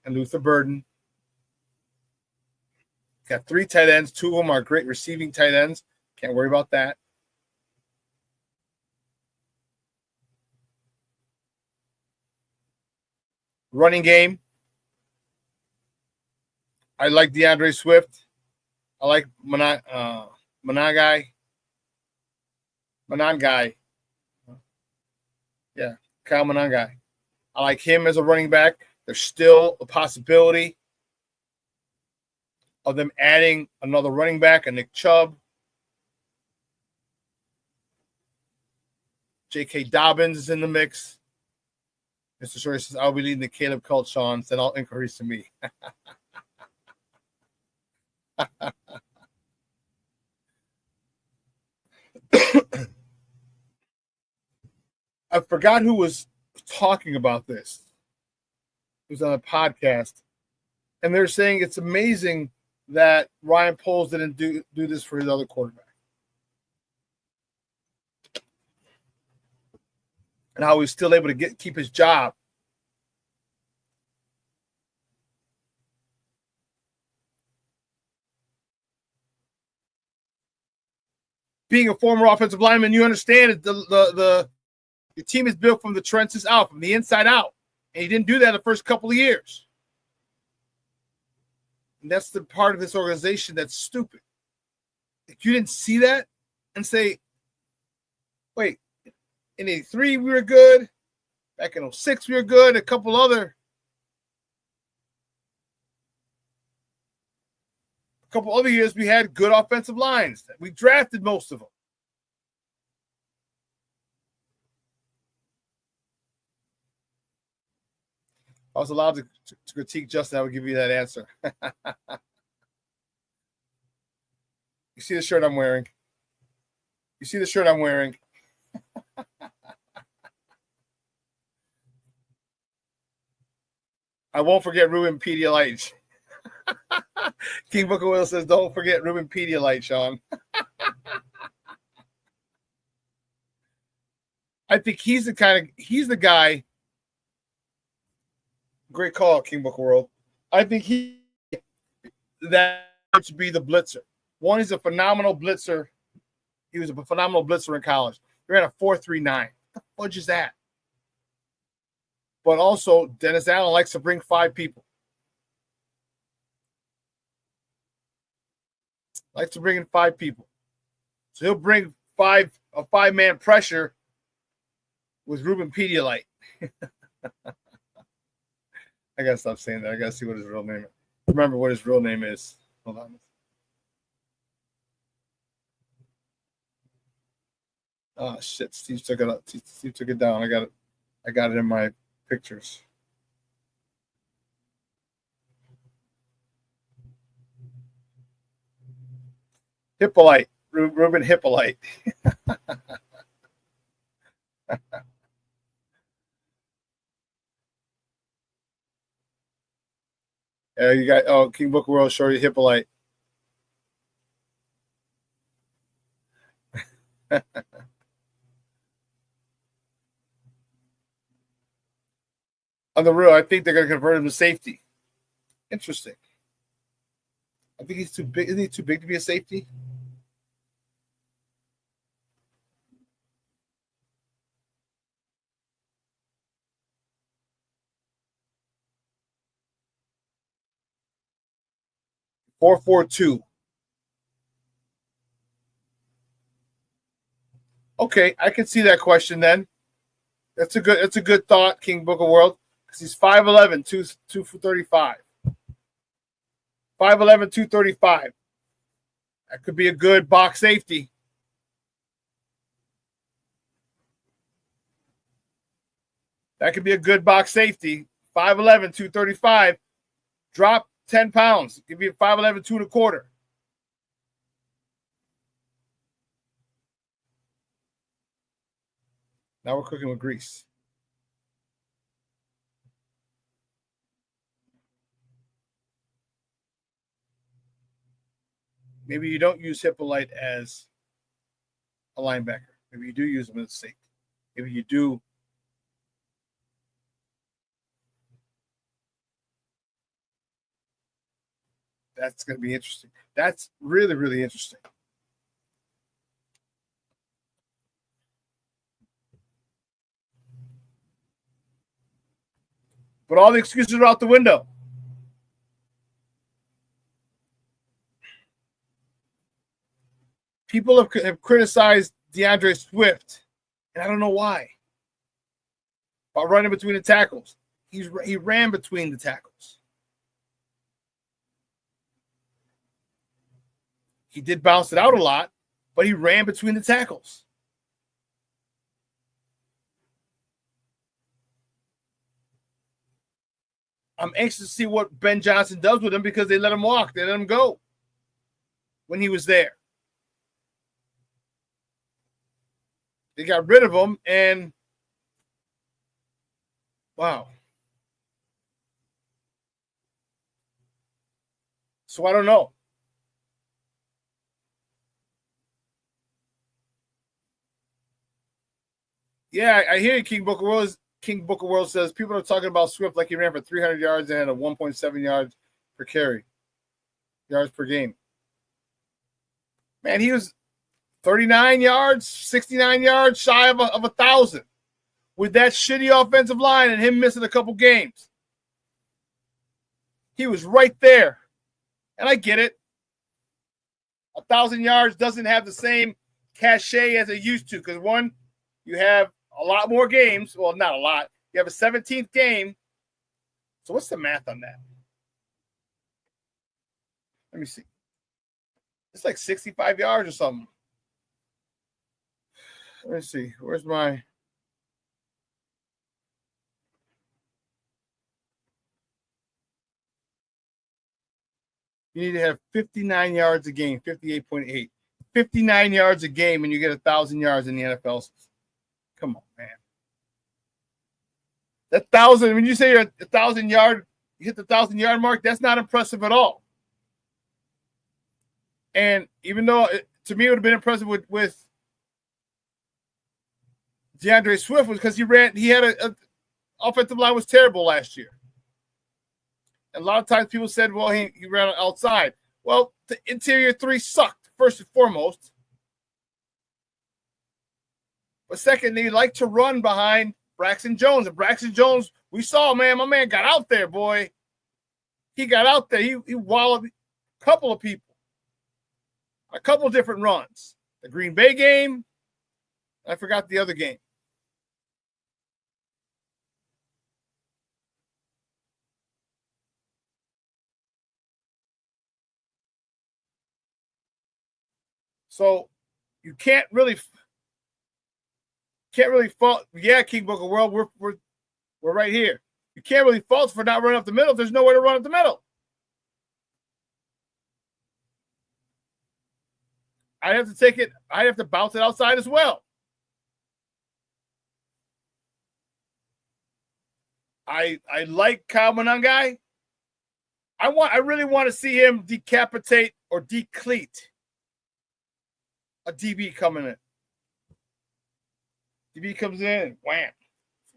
and Luther Burden. Got 3 tight ends. 2 of them are great receiving tight ends. Can't worry about that. Running game. I like DeAndre Swift. I like Manangai. Yeah, Kyle Manangai. I like him as a running back. There's still a possibility of them adding another running back, a Nick Chubb. J.K. Dobbins is in the mix. Mr. Shorty says, I'll be leading the Caleb cult, Shawn. Send all inquiries to me. I forgot who was talking about this. It was on a podcast. And they're saying it's amazing that Ryan Poles didn't do this for his other quarterback. And how he's still able to keep his job. Being a former offensive lineman, you understand that your team is built from the trenches out, from the inside out. And he didn't do that the first couple of years. And that's the part of this organization that's stupid. If you didn't see that and say, wait, in 83 we were good. Back in 06 we were good. A couple other years we had good offensive lines. We drafted most of them. If I was allowed to critique Justin, I would give you that answer. You see the shirt I'm wearing? I won't forget Ruben Pedialyte. King Booker Will says, don't forget Ruben Pedialyte, Shawn. I think he's the guy. Great call, King Booker World. I think that should be the blitzer. One, he's a phenomenal blitzer. He was a phenomenal blitzer in college. He ran a 4.39. What the fudge is that? But also, Dennis Allen likes to bring 5 people. Likes to bring in 5 people. So he'll bring a 5-man pressure with Ruben Pedialyte. I gotta stop saying that. I gotta see what his real name is. Remember what his real name is. Hold on. Oh shit! Steve took it up. Steve took it down. I got it in my pictures. Hippolyte, Ruben Hippolyte. You got King Book World Shorty Hippolyte. On the real, I think they're going to convert him to safety. Interesting. I think he's too big. Isn't he too big to be a safety? 442. Okay, I can see that question then. That's a good thought, King Book of World, because he's 5'11", 235. 5'11", 235. That could be a good box safety. That could be a good box safety. 5'11", 235. Drop 10 pounds. Give you 5'11", 2 1/4. Now we're cooking with grease. Maybe you don't use Hippolyte as a linebacker. Maybe you do use him as a safety. Maybe you do. That's going to be interesting. That's really, really interesting. But all the excuses are out the window. People have criticized DeAndre Swift, and I don't know why, about running between the tackles. He ran between the tackles. He did bounce it out a lot, but he ran between the tackles. I'm anxious to see what Ben Johnson does with him because they let him walk. They let him go when he was there. They got rid of him, and wow. So I don't know. Yeah, I hear you, King Book of World. King Book of World says people are talking about Swift like he ran for 300 yards and had a 1.7 yards per carry, yards per game. Man, he was 39 yards, 69 yards shy of 1,000 with that shitty offensive line and him missing a couple games. He was right there. And I get it. 1,000 yards doesn't have the same cachet as it used to because, one, you have a lot more games. Well, not a lot. You have a 17th game. So what's the math on that? Let me see. It's like 65 yards or something. Let me see. Where's my... You need to have 59 yards a game, 58.8. 59 yards a game, and you get 1,000 yards in the NFL. Come on, man. That 1,000, when you say you're 1,000 yard, you hit the 1,000-yard mark, that's not impressive at all. And even though, to me, it would have been impressive with DeAndre Swift was because he had a offensive line was terrible last year. And a lot of times people said, well, he ran outside. Well, the interior three sucked, first and foremost. But second, they like to run behind Braxton Jones. And Braxton Jones, we saw, man, my man got out there, boy. He got out there. He walloped a couple of people. A couple of different runs. The Green Bay game. I forgot the other game. So you can't really fault. Yeah, King Book of World, we're right here. You can't really fault for not running up the middle if there's nowhere to run up the middle. I have to take it. I have to bounce it outside as well. I like Kyle Monangai. I really want to see him decapitate or decleat a DB coming in. DB comes in, wham,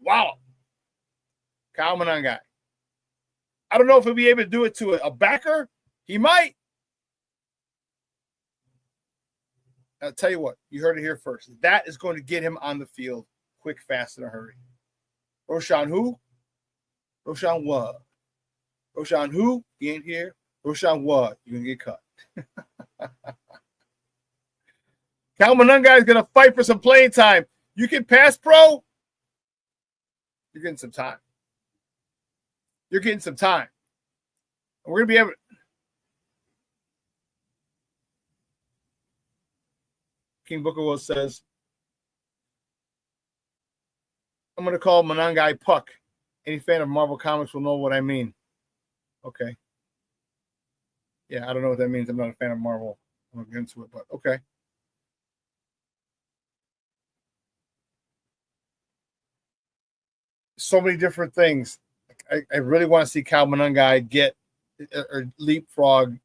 wow. Kyle Monangai. I don't know if he'll be able to do it to a backer. He might. I'll tell you what, you heard it here first. That is going to get him on the field quick, fast, in a hurry. Roshan who? Roshan what? Roshan who? He ain't here. Roshan, what? You're going to get cut. Cal Monungai is going to fight for some playing time. You can pass, bro. You're getting some time. You're getting some time. We're going to be able to. King Booker Will says, I'm going to call Monungai Puck. Any fan of Marvel Comics will know what I mean. Okay. Yeah, I don't know what that means. I'm not a fan of Marvel. I'm going to get into it, but okay. So many different things. I really want to see Cal Monungai get or leapfrog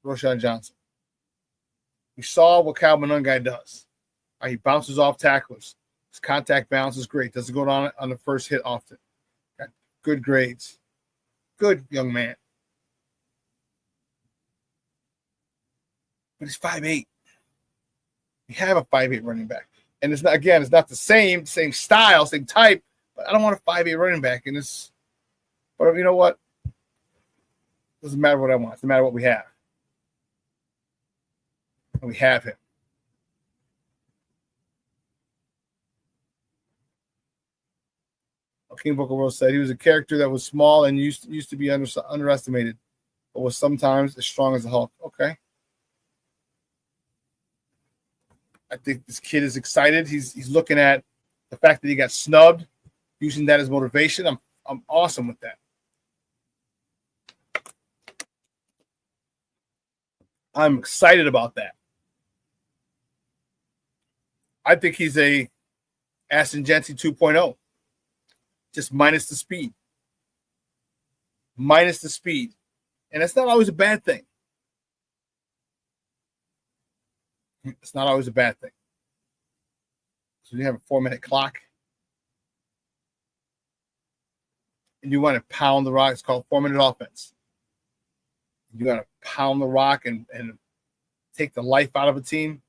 Roshan Johnson. We saw what Cal Monungai does. He bounces off tacklers. His contact balance is great. Doesn't go down on the first hit often. Got good grades. Good young man. But he's 5'8". We have a 5'8" running back. And it's not the same style, same type, but I don't want a 5'8" running back. But you know what? Doesn't matter what I want. It doesn't matter what we have. And we have him. King Booker World said he was a character that was small and used to be underestimated, but was sometimes as strong as a Hulk. Okay. I think this kid is excited. He's looking at the fact that he got snubbed, using that as motivation. I'm awesome with that. I'm excited about that. I think he's a Aston Jency 2.0. Just minus the speed. Minus the speed. And that's not always a bad thing. It's not always a bad thing. So you have a 4-minute clock. And you want to pound the rock. It's called 4-minute offense. You got to pound the rock and take the life out of a team.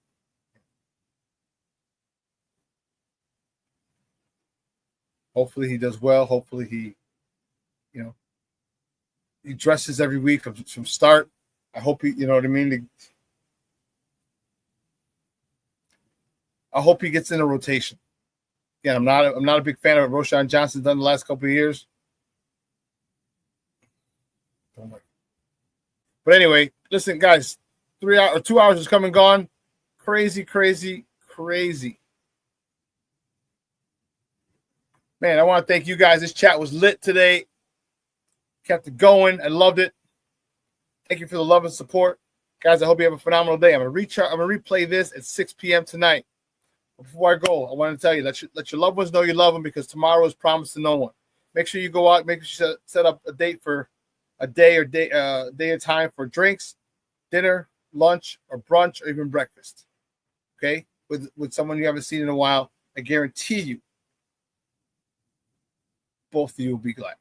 Hopefully he does well. Hopefully he dresses every week from start. I hope he, you know what I mean? I hope he gets in a rotation. Again, I'm not a big fan of what Roshan Johnson's done the last couple of years. But anyway, listen, guys, 2 hours is come and gone. Crazy, crazy, crazy. Man, I want to thank you guys. This chat was lit today. Kept it going. I loved it. Thank you for the love and support. Guys, I hope you have a phenomenal day. I'm going to replay this at 6 p.m. tonight. Before I go, I want to tell you, let your loved ones know you love them, because tomorrow is promised to no one. Make sure you go out. Make sure you set up a date for a day or time for drinks, dinner, lunch, or brunch, or even breakfast. Okay? With someone you haven't seen in a while. I guarantee you, both of you will be glad.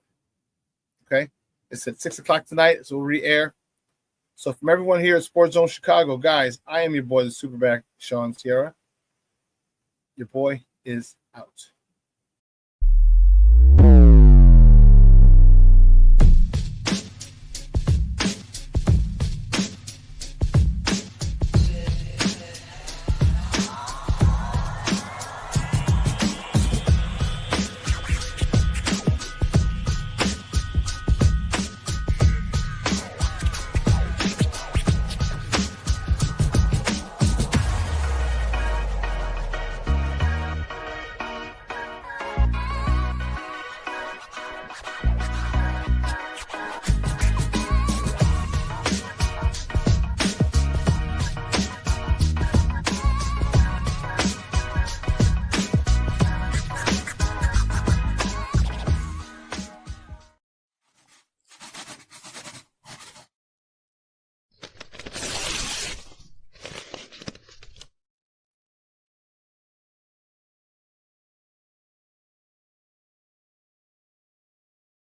Okay? It's at 6 o'clock tonight. So we'll re-air. So from everyone here at Sports Zone Chicago, guys, I am your boy, the SuperBack, Shawn Sierra. Your boy is out.